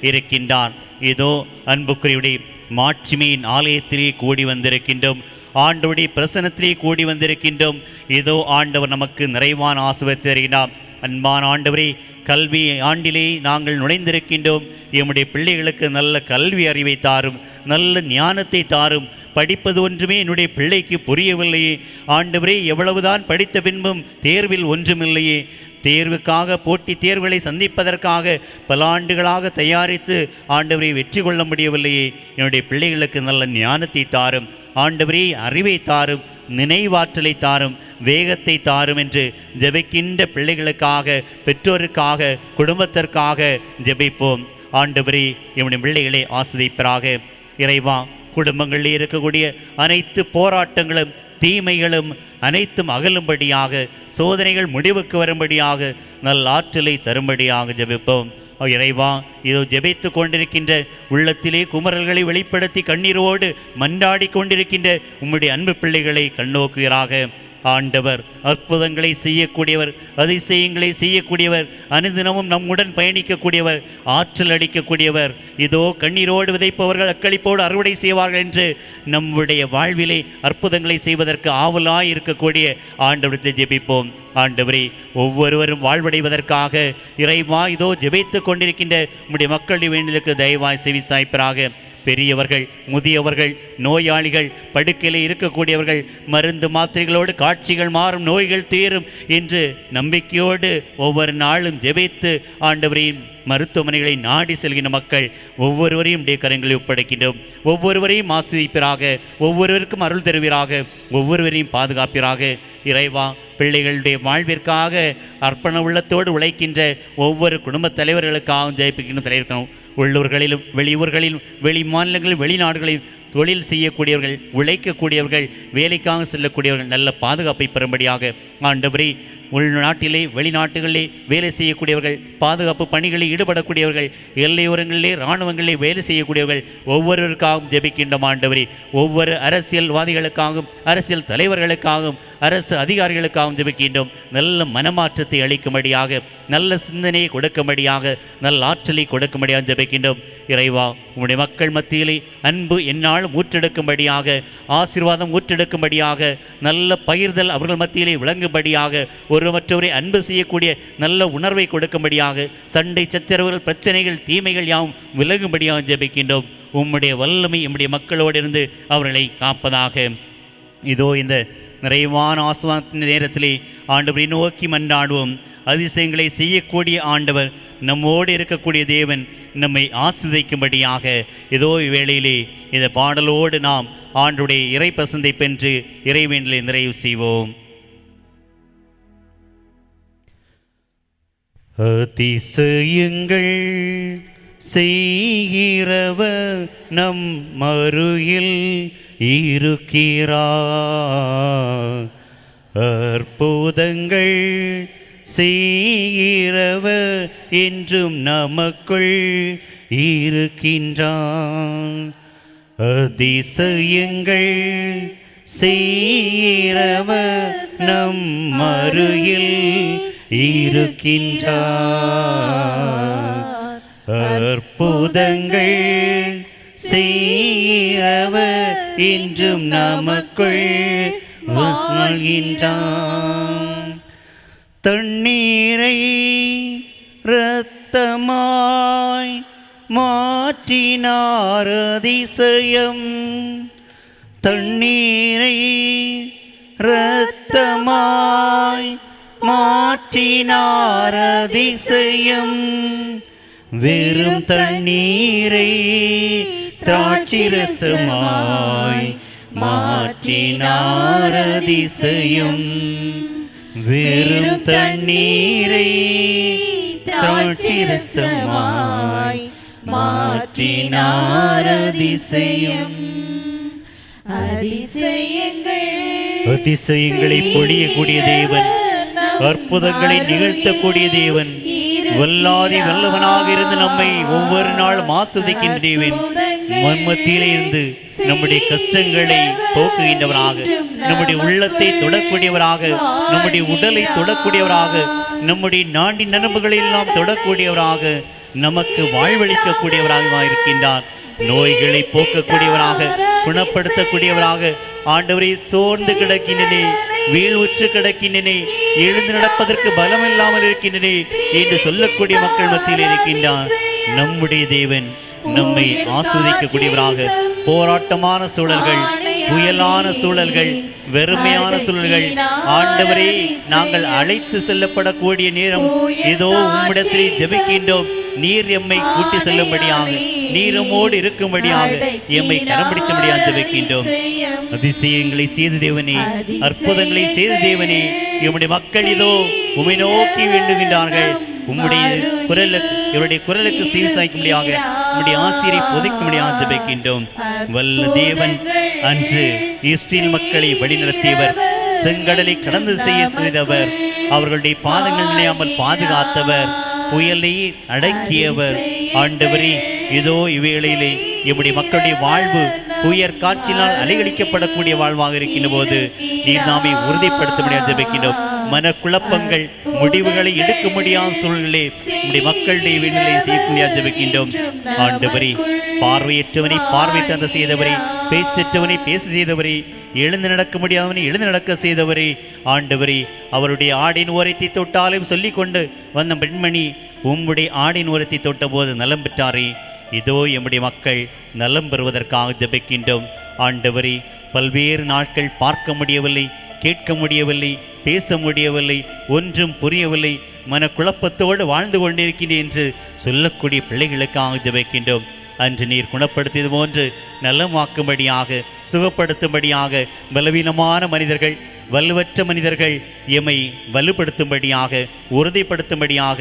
இருக்கின்றார். இதோ அன்புக்குரியவருடைய மாட்சிமையின் ஆலயத்திலே கூடி வந்திருக்கின்றோம், ஆண்டவருடைய பிரசனத்திலே கூடி வந்திருக்கின்றோம். இதோ ஆண்டவர் நமக்கு நிறைவான ஆசீர்வாதத்தை தருகிறார். அன்பான ஆண்டவரே, கல்வி ஆண்டிலே நாங்கள் நுழைந்திருக்கின்றோம். எம்முடைய பிள்ளைகளுக்கு நல்ல கல்வி அறிவை தாரும், நல்ல ஞானத்தை தாரும். படிப்பது ஒன்றுமே என்னுடைய பிள்ளைக்கு புரியவில்லையே ஆண்டவரே, எவ்வளவுதான் படித்த பின்பும் தேர்வில் ஒன்றுமில்லையே. தேர்வுக்காக, போட்டி தேர்வுகளை சந்திப்பதற்காக பல ஆண்டுகளாக தயாரித்து ஆண்டவரை வெற்றி கொள்ள முடியவில்லையே. என்னுடைய பிள்ளைகளுக்கு நல்ல ஞானத்தை தாரும் ஆண்டவரே, அறிவை தாரும், நினைவாற்றலை தாரும், வேகத்தை தாரும் என்று ஜெபிக்கின்ற பிள்ளைகளுக்காக, பெற்றோருக்காக, குடும்பத்திற்காக ஜெபிப்போம். ஆண்டவரே, என்னுடைய பிள்ளைகளை ஆசிரியப்பராக. இறைவா, குடும்பங்களில் இருக்கக்கூடிய அனைத்து போராட்டங்களும், தீமைகளும் அனைத்தும் அகலும்படியாக, சோதனைகள் முடிவுக்கு வரும்படியாக, நல்ல ஆற்றலை தரும்படியாக ஜெபிப்போம். இறைவா, இதோ ஜெபித்து கொண்டிருக்கின்ற உள்ளத்திலே குமரல்களை வெளிப்படுத்தி கண்ணீரோடு மன்றாடி கொண்டிருக்கின்ற உம்முடைய அன்பு பிள்ளைகளை கண்ணோக்குகிறாக. ஆண்டவர் அற்புதங்களை செய்யக்கூடியவர், அதிசயங்களை செய்யக்கூடியவர், அனுதினமும் நம்முடன் பயணிக்கக்கூடியவர், ஆற்றல் அளிக்கக்கூடியவர். இதோ கண்ணீரோடு விதைப்பவர்கள் அக்களிப்போடு அறுவடை செய்வார்கள் என்று நம்முடைய வாழ்விலே அற்புதங்களை செய்வதற்கு ஆவலாய் இருக்கக்கூடிய ஆண்டவரத்தை ஜெபிப்போம். ஆண்டவரே, ஒவ்வொருவரும் வாழ்வடைவதற்காக இறைவா இதோ ஜெபித்து கொண்டிருக்கின்ற நம்முடைய மக்களுடைய வேண்டுதலுக்கு தயவாய் செவி சாய்ப்பராக. பெரியவர்கள், முதியவர்கள், நோயாளிகள், படுக்கையில் இருக்கக்கூடியவர்கள், மருந்து மாத்திரைகளோடு காட்சிகள் மாறும், நோய்கள் தீரும் என்று நம்பிக்கையோடு ஒவ்வொரு நாளும் ஜெபித்து ஆண்டவரையும் மருத்துவமனைகளை நாடி செல்கின்ற மக்கள் ஒவ்வொருவரையும் உடைய கரங்களில் ஒப்படைக்கின்றோம். ஒவ்வொருவரையும் ஆசிரிப்பராக, ஒவ்வொருவருக்கும் அருள் தருவீராக, ஒவ்வொருவரையும் பாதுகாப்பீராக. இறைவா, பிள்ளைகளுடைய வாழ்விற்காக அர்ப்பண உள்ளத்தோடு உழைக்கின்ற ஒவ்வொரு குடும்ப தலைவர்களுக்காகவும் ஜெயிப்பிக்கின்ற தலைவர்களும், உள்ளூர்களிலும் வெளியூர்களிலும் வெளி மாநிலங்களிலும் வெளிநாடுகளிலும் தொழில் செய்யக்கூடியவர்கள், உழைக்கக்கூடியவர்கள், வேலைக்காக செல்லக்கூடியவர்கள் நல்ல பாதுகாப்பை பெறும்படியாக ஆண்டவரே, உள்நாட்டிலே வெளிநாட்டுகளிலே வேலை செய்யக்கூடியவர்கள், பாதுகாப்பு பணிகளில் ஈடுபடக்கூடியவர்கள், எல்லையோரங்களிலே இராணுவங்களிலே வேலை செய்யக்கூடியவர்கள் ஒவ்வொருவருக்காகவும் ஜெபிக்கின்ற ஆண்டவரே, ஒவ்வொரு அரசியல்வாதிகளுக்காகவும், அரசியல் தலைவர்களுக்காகவும், அரசு அதிகாரிகளுக்காகவும் ஜெபிக்கின்றோம். நல்ல மனமாற்றத்தை அளிக்கும்படியாக, நல்ல சிந்தனையை கொடுக்கும்படியாக, நல்ல ஆற்றலை கொடுக்கும்படியாக ஜெபிக்கின்றோம். இறைவா, உம்முடைய மக்கள் மத்தியிலே அன்பு எந்நாளும் ஊற்றெடுக்கும்படியாக, ஆசீர்வாதம் ஊற்றெடுக்கும்படியாக, நல்ல பகிர்தல் அவர்கள் மத்தியிலே விளங்கும்படியாக, ஒரு மற்றவரை அன்பு செய்யக்கூடிய நல்ல உணர்வை கொடுக்கும்படியாக, சண்டை சச்சரவுகள், பிரச்சனைகள், தீமைகள் யாவும் விலகும்படியாக ஜெபிக்கின்றோம். உம்முடைய வல்லமை நம்முடைய மக்களோடு இருந்து அவர்களை காப்பதாக. இதோ இந்த நிறைவான ஆசீர்வாதத்தின் நேரத்திலே ஆண்டவரை நோக்கி மன்றாடுவோம். அதிசயங்களை செய்யக்கூடிய ஆண்டவர், நம்மோடு இருக்கக்கூடிய தேவன் நம்மை ஆசீர்வதிக்கும்படியாக இதோ இவ்வேளையிலே இந்த பாடலோடு நாம் ஆண்டவருடைய இறை பசந்தை பெற்று இறைவேண்டலை நிறைவு செய்வோம். அதிசயங்கள் செய்கிறவர் நம் அருகில் இருக்கிறார், அற்புதங்கள் செய்கிறவர் என்றும் நமக்குள் இருக்கின்றான். அதிசயங்கள் செய்கிறவர் நம் அருகில் இருக்கின்றார், அற்புதங்கள் செய்கிறவர் என்றும் நமக்குள் வாழ்கின்றான். தண்ணீரை இரத்தமாய் மாற்றினார் அதிசயம், தண்ணீரை இரத்தமாய் மாற்றினார் அதிசயம், வெறும் தண்ணீரை திராட்சரசமாய் மாற்றினார் அதிசயம். வெறும் தண்ணீரை திராட்சரசமாய் மாற்றினார் அதிசயம். அதிசயங்களை பொழியக்கூடிய தேவன், அற்புதங்களை நிகழ்த்தக்கூடிய தேவன், வல்லாதி வல்லவனாக இருந்து நம்மை ஒவ்வொரு நாளும் ஆஸ்வதிக்கின்ற தேவன், மன்மத்திலே இருந்து நம்முடைய கஷ்டங்களை போக்குகின்றவராக, நம்முடைய உள்ளத்தை தொடக்கூடியவராக, நம்முடைய உடலை தொடக்கூடியவராக, நம்முடைய நாடி நரம்புகளை எல்லாம் தொடக்கூடியவராக, நமக்கு வாழ்வளிக்கக்கூடியவராக இருக்கின்றார். நோய்களை போக்கக்கூடியவராக, குணப்படுத்தக்கூடியவராக. ஆண்டவரை சோர்ந்து கிடக்கின்றனே, வீழ்வுற்று கிடக்கின்றனே, எழுந்து நடப்பதற்கு பலம் இல்லாமல் இருக்கின்றனே என்று சொல்லக்கூடிய மக்கள் மத்தியில் இருக்கின்றார். நம்முடைய தேவன் நம்மை ஆஸ்வதிக்கக்கூடியவராக. போராட்டமான சூழல்கள், புயலான சூழல்கள், வெறுமையான சூழல்கள், ஆண்டவரே நாங்கள் அழைத்து செல்லப்படக்கூடிய நேரம் ஏதோ உம்மிடத்திலே ஜெபிக்கின்றோம். நீர் எம்மை கூட்டி செல்லும்படியாக, நீரமோடு இருக்கும்படியாக, எம்மை கரம்பிடிக்கும்படியாக ஜெபிக்கின்றோம். அதிசயங்களை செய்த தேவனே, அற்புதங்களை செய்த தேவனே, எம்முடைய மக்கள் இதோ உம்மை நோக்கி வேண்டுகின்றார்கள். உம்முடைய குரலுக்கு, இவருடைய குரலுக்கு செவிசாய்க்கும்படியாக, உம்முடைய ஆசிரை பொதிக்கும்படியாக ஜெபிக்கின்றோம். வல்ல தேவன் அன்று இஸ்ரேல் மக்களை வழிநடத்தியவர், செங்கடலை கடந்து செய்தவர், அவர்களுடைய பாதங்கள் நினையாமல் பாதுகாத்தவர், புயலை அடக்கியவர். ஆண்டவரே, இதோ இவ்வேளையிலே எம்முடைய மக்களுடைய வாழ்வு புயற் காற்றினால் அலைகழிக்கப்படக்கூடிய வாழ்வாக இருக்கின்ற போது நீர் நாமே உறுதிப்படுத்த ஜெபிக்கின்றோம். மனக்குழப்பங்கள், முடிவுகளை எடுக்க முடியாத சூழ்நிலை நம்முடைய மக்களுடைய வீடுகளை தீர்க்க முடியாது ஜெபிக்கின்றோம். ஆண்டவரே, பார்வையற்றவனை பார்வை தந்த செய்தவரே, பேச்சற்றவனை பேச செய்தவரே, எழுந்து நடக்க முடியாதவனை எழுந்து நடக்க செய்தவரே, ஆண்டவரே, அவருடைய ஆடின் ஓரத்தை தொட்டாலும் சொல்லிக் கொண்டு வந்த பெண்மணி உம்முடைய ஆடின் ஓரத்தை தொட்ட போது நலம் பெற்றாரே. இதோ எம்முடைய மக்கள் நலம் பெறுவதற்காக ஜெபிக்கின்றோம். ஆண்டவரே, பல்வேறு நாட்கள் பார்க்க முடியவில்லை, கேட்க முடியவில்லை, பேச முடியவில்லை, ஒன்றும் புரியவில்லை, மனக்குழப்பத்தோடு வாழ்ந்து கொண்டிருக்கிறேன் என்று சொல்லக்கூடிய பிள்ளைகளுக்காக ஜெபிக்கின்றோம். அன்று நீர் குணப்படுத்தியது போன்று நலமாக்கும்படியாக, சுகப்படுத்தும்படியாக, பலவீனமான மனிதர்கள், வலுவற்ற மனிதர்கள் எம்மை வலுப்படுத்தும்படியாக, உறுதிப்படுத்தும்படியாக,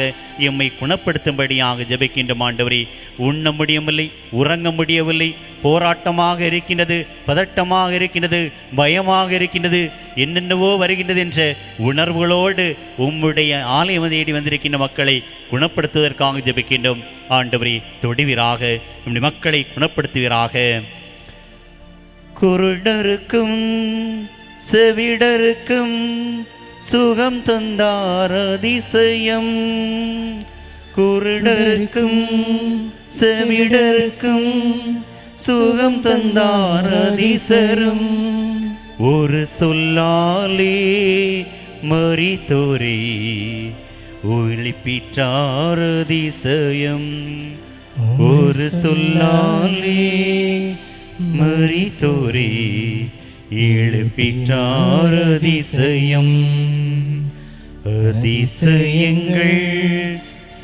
எம்மை குணப்படுத்தும்படியாக ஜெபிக்கின்றோம். ஆண்டவரே, உண்ண முடியவில்லை, உறங்க முடியவில்லை, போராட்டமாக இருக்கின்றது, பதட்டமாக இருக்கின்றது, பயமாக இருக்கின்றது, என்னென்னவோ வருகின்றது என்ற உணர்வுகளோடு உம்முடைய ஆலயம் தேடி வந்திருக்கின்ற மக்களை குணப்படுத்துவதற்காக ஜெபிக்கின்றோம். ஆண்டவரே, தொடுவீராக, நம்முடைய மக்களை குணப்படுத்துவீராக. குருடருக்கும் செவிடருக்கும் சுகம் தந்தார் அதிசயம். குருடருக்கும் செவிடருக்கும் சுகம் தந்தார் அதிசயம். ஒரு சொல்லாலே மரித்தோரே ஒளிப்பிட்டார் அதிசயம். ஒரு சொல்லாலே மரித்தோரே எழுப்பிட்டார் அதிசயம். அதிசயங்கள்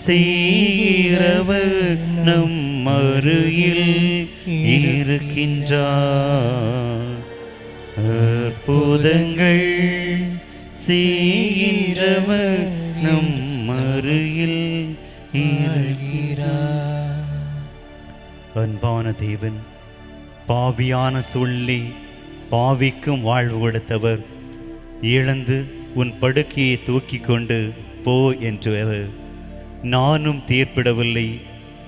செய்கிறவர் நம் அருகில் இருக்கின்றார். அற்புதங்கள் செய்கிறவர் நம் அருகில் இருக்கிறார். அன்பான தேவன், பாவியான சூழ்நிலை பாவிக்கும் வாழ்வு கொடுத்தவர், இழந்து உன் படுக்கையை தூக்கி கொண்டு போ என்றவர். நானும் தீர்ப்பிடவில்லை,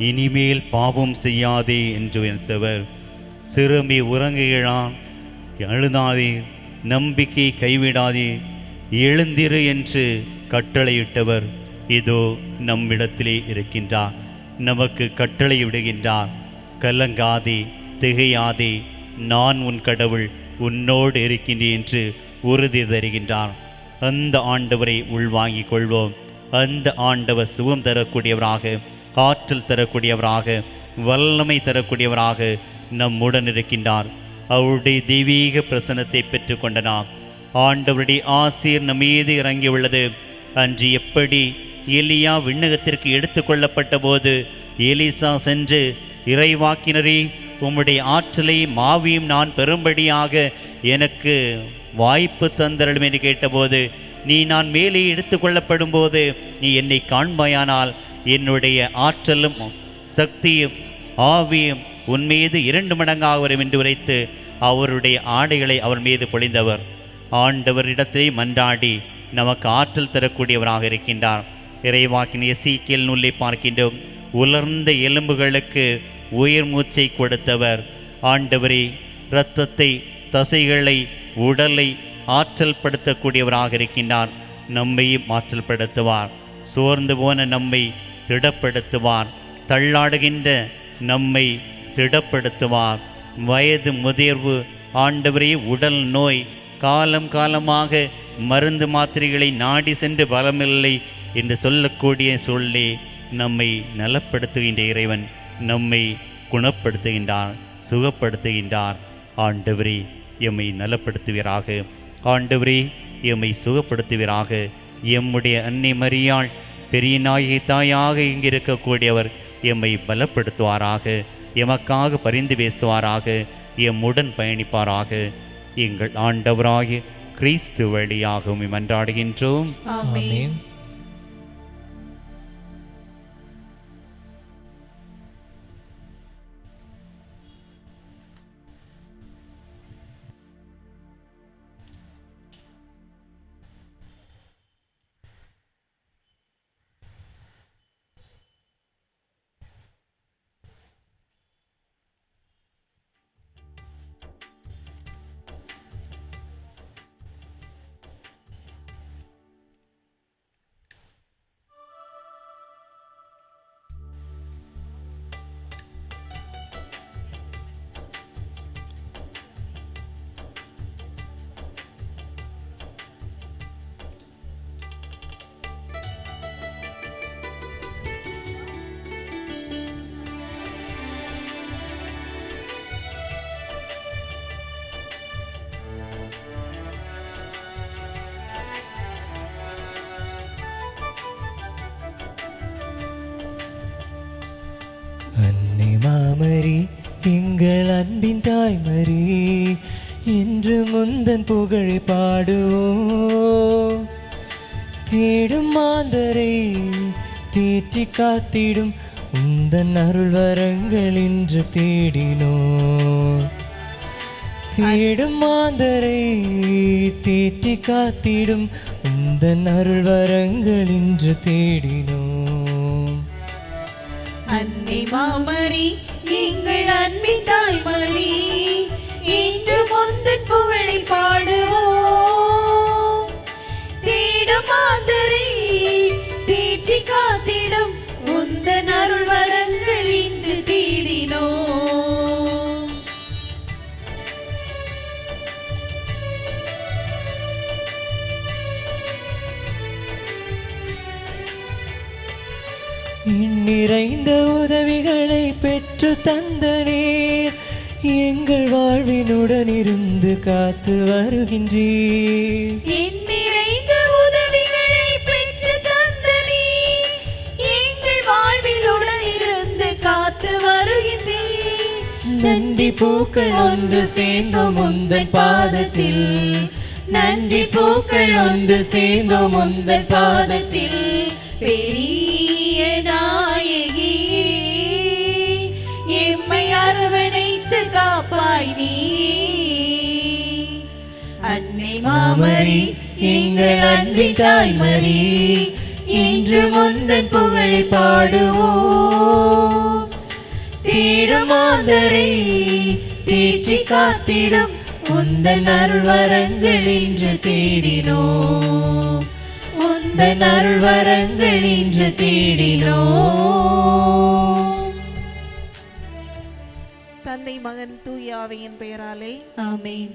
இனிமேல் பாவம் செய்யாதே என்று வைத்தவர். சிறுமி உறங்குகிறான், அழுதாதே, நம்பிக்கை கைவிடாதே, எழுந்திரு என்று கட்டளையிட்டவர் இதோ நம்மிடத்திலே இருக்கின்றார். நமக்கு கட்டளையிடுகின்றார், கலங்காதே, திகையாதே, நான் உன் கடவுள், உன்னோடு இருக்கின்றேன் என்று உறுதி தருகின்றார். அந்த ஆண்டவரை உள்வாங்கிக் கொள்வோம். அந்த ஆண்டவர் சுகம் தரக்கூடியவராக, ஆற்றல் தரக்கூடியவராக, வல்லமை தரக்கூடியவராக நம்முடன் இருக்கின்றார். அவருடைய தெய்வீக பிரசன்னத்தை பெற்றுக்கொண்ட நாம் ஆண்டவருடைய ஆசீர் நம் மீது இறங்கியுள்ளது. அன்று எப்படி எலியா விண்ணகத்திற்கு எடுத்து கொள்ளப்பட்ட போது எலிசா சென்று, இறைவாக்கினரே, உம்முடைய ஆற்றலையும் மாவியும் நான் பெறும்படியாக எனக்கு வாய்ப்பு தந்தருளும் என்று கேட்டபோது, நீ நான் மேலே எடுத்து கொள்ளப்படும் போது நீ என்னை காண்பாயானால் என்னுடைய ஆற்றலும் சக்தியும் ஆவியும் உன்மீது 2 மடங்காக வரும் என்று உரைத்து அவருடைய ஆடைகளை அவர் மீது பொழிந்தவர். ஆண்டவரிடத்தை மன்றாடி நமக்கு ஆற்றல் தரக்கூடியவராக இருக்கின்றார். இறைவாக்கின் எசேக்கியேல் நூலை பார்க்கின்றோம். உலர்ந்த எலும்புகளுக்கு உயிர் மூச்சை கொடுத்தவர். ஆண்டவரே, இரத்தத்தை, தசைகளை, உடலை ஆற்றல் படுத்தக்கூடியவராக இருக்கின்றார். நம்மையும் ஆற்றல் படுத்துவார். சோர்ந்து போன நம்மை திடப்படுத்துவார். தள்ளாடுகின்ற நம்மை திடப்படுத்துவார். வயது முதிர்வு, ஆண்டவரே, உடல் நோய், காலம் காலமாக மருந்து மாத்திரைகளை நாடி சென்று பலமில்லை என்று சொல்லக்கூடிய சொல்லே நம்மை நலப்படுத்துகின்ற இறைவன் நம்மை குணப்படுத்துகின்றார், சுகப்படுத்துகின்றார். ஆண்டவரே, எம்மை நலப்படுத்துவீராக. ஆண்டவரே, எம்மை சுகப்படுத்துவீராக. எம்முடைய அன்னை மரியாள் பெரிய நாயகி தாயாக இங்கிருக்கக்கூடியவர் எம்மை பலப்படுத்துவாராக. எமக்காக பரிந்து பேசுவாராக. எம்முடன் பயணிப்பாராக. எங்கள் ஆண்டவராகிய கிறிஸ்து வழியாக உம்மை மன்றாடுகின்றோம். ஆமென். அன்னை மாமரி, எங்கள் அன்பின் தாய்மரி, இன்று முந்தன் புகழை பாடுவோம். தேடும் மாந்தரை தேற்றி காத்திடும் உந்தன் அருள் வரங்கள் இன்று தேடினோம். தேடும் மாந்தரை தேற்றி காத்திடும் உந்தன் அருள் வரங்கள் இன்று தேடினோம். அன்னை மாமரி, எங்கள் அன்பின் தாய்மரி, இன்று முந்தன் புகழை பாடுவோம். தேடும் மாந்தரை தேற்றி காத்திடும் உந்தன் அருள் வரங்கள் இன்று தேடினோம். நிறைந்த உதவிகளை பெற்று தந்த நீர் எங்கள் வாழ்வினுடன் இருந்து காத்து வருகின்றீர். நிறைந்த உதவிகளை பெற்று தந்த நீர் எங்கள் வாழ்விலுடன் இருந்து காத்து வருகின்றீர். நன்றி பூக்கள் ஒன்று சேர்ந்தோம் உந்தன் பாதத்தில். நன்றி பூக்கள் ஒன்று சேர்ந்தோம் உந்தன் பாதத்தில். பெரிய நாயகியே, எம்மை அரவணைத்து காப்பாய் நீ. அன்னை மாமரி, எங்கள் அன்பின் தாய்மரி, இன்று முந்தன் புகழை பாடுவோம். தேடும் மாந்தரை தேற்றி காத்திடும் உந்தன் அருள் வரங்கள் இன்று தேடினோம். உந்தன் அருள் வரங்கள் இன்று தேடினோம். தந்தை, மகன், தூய ஆவியின் பெயராலே ஆமென்.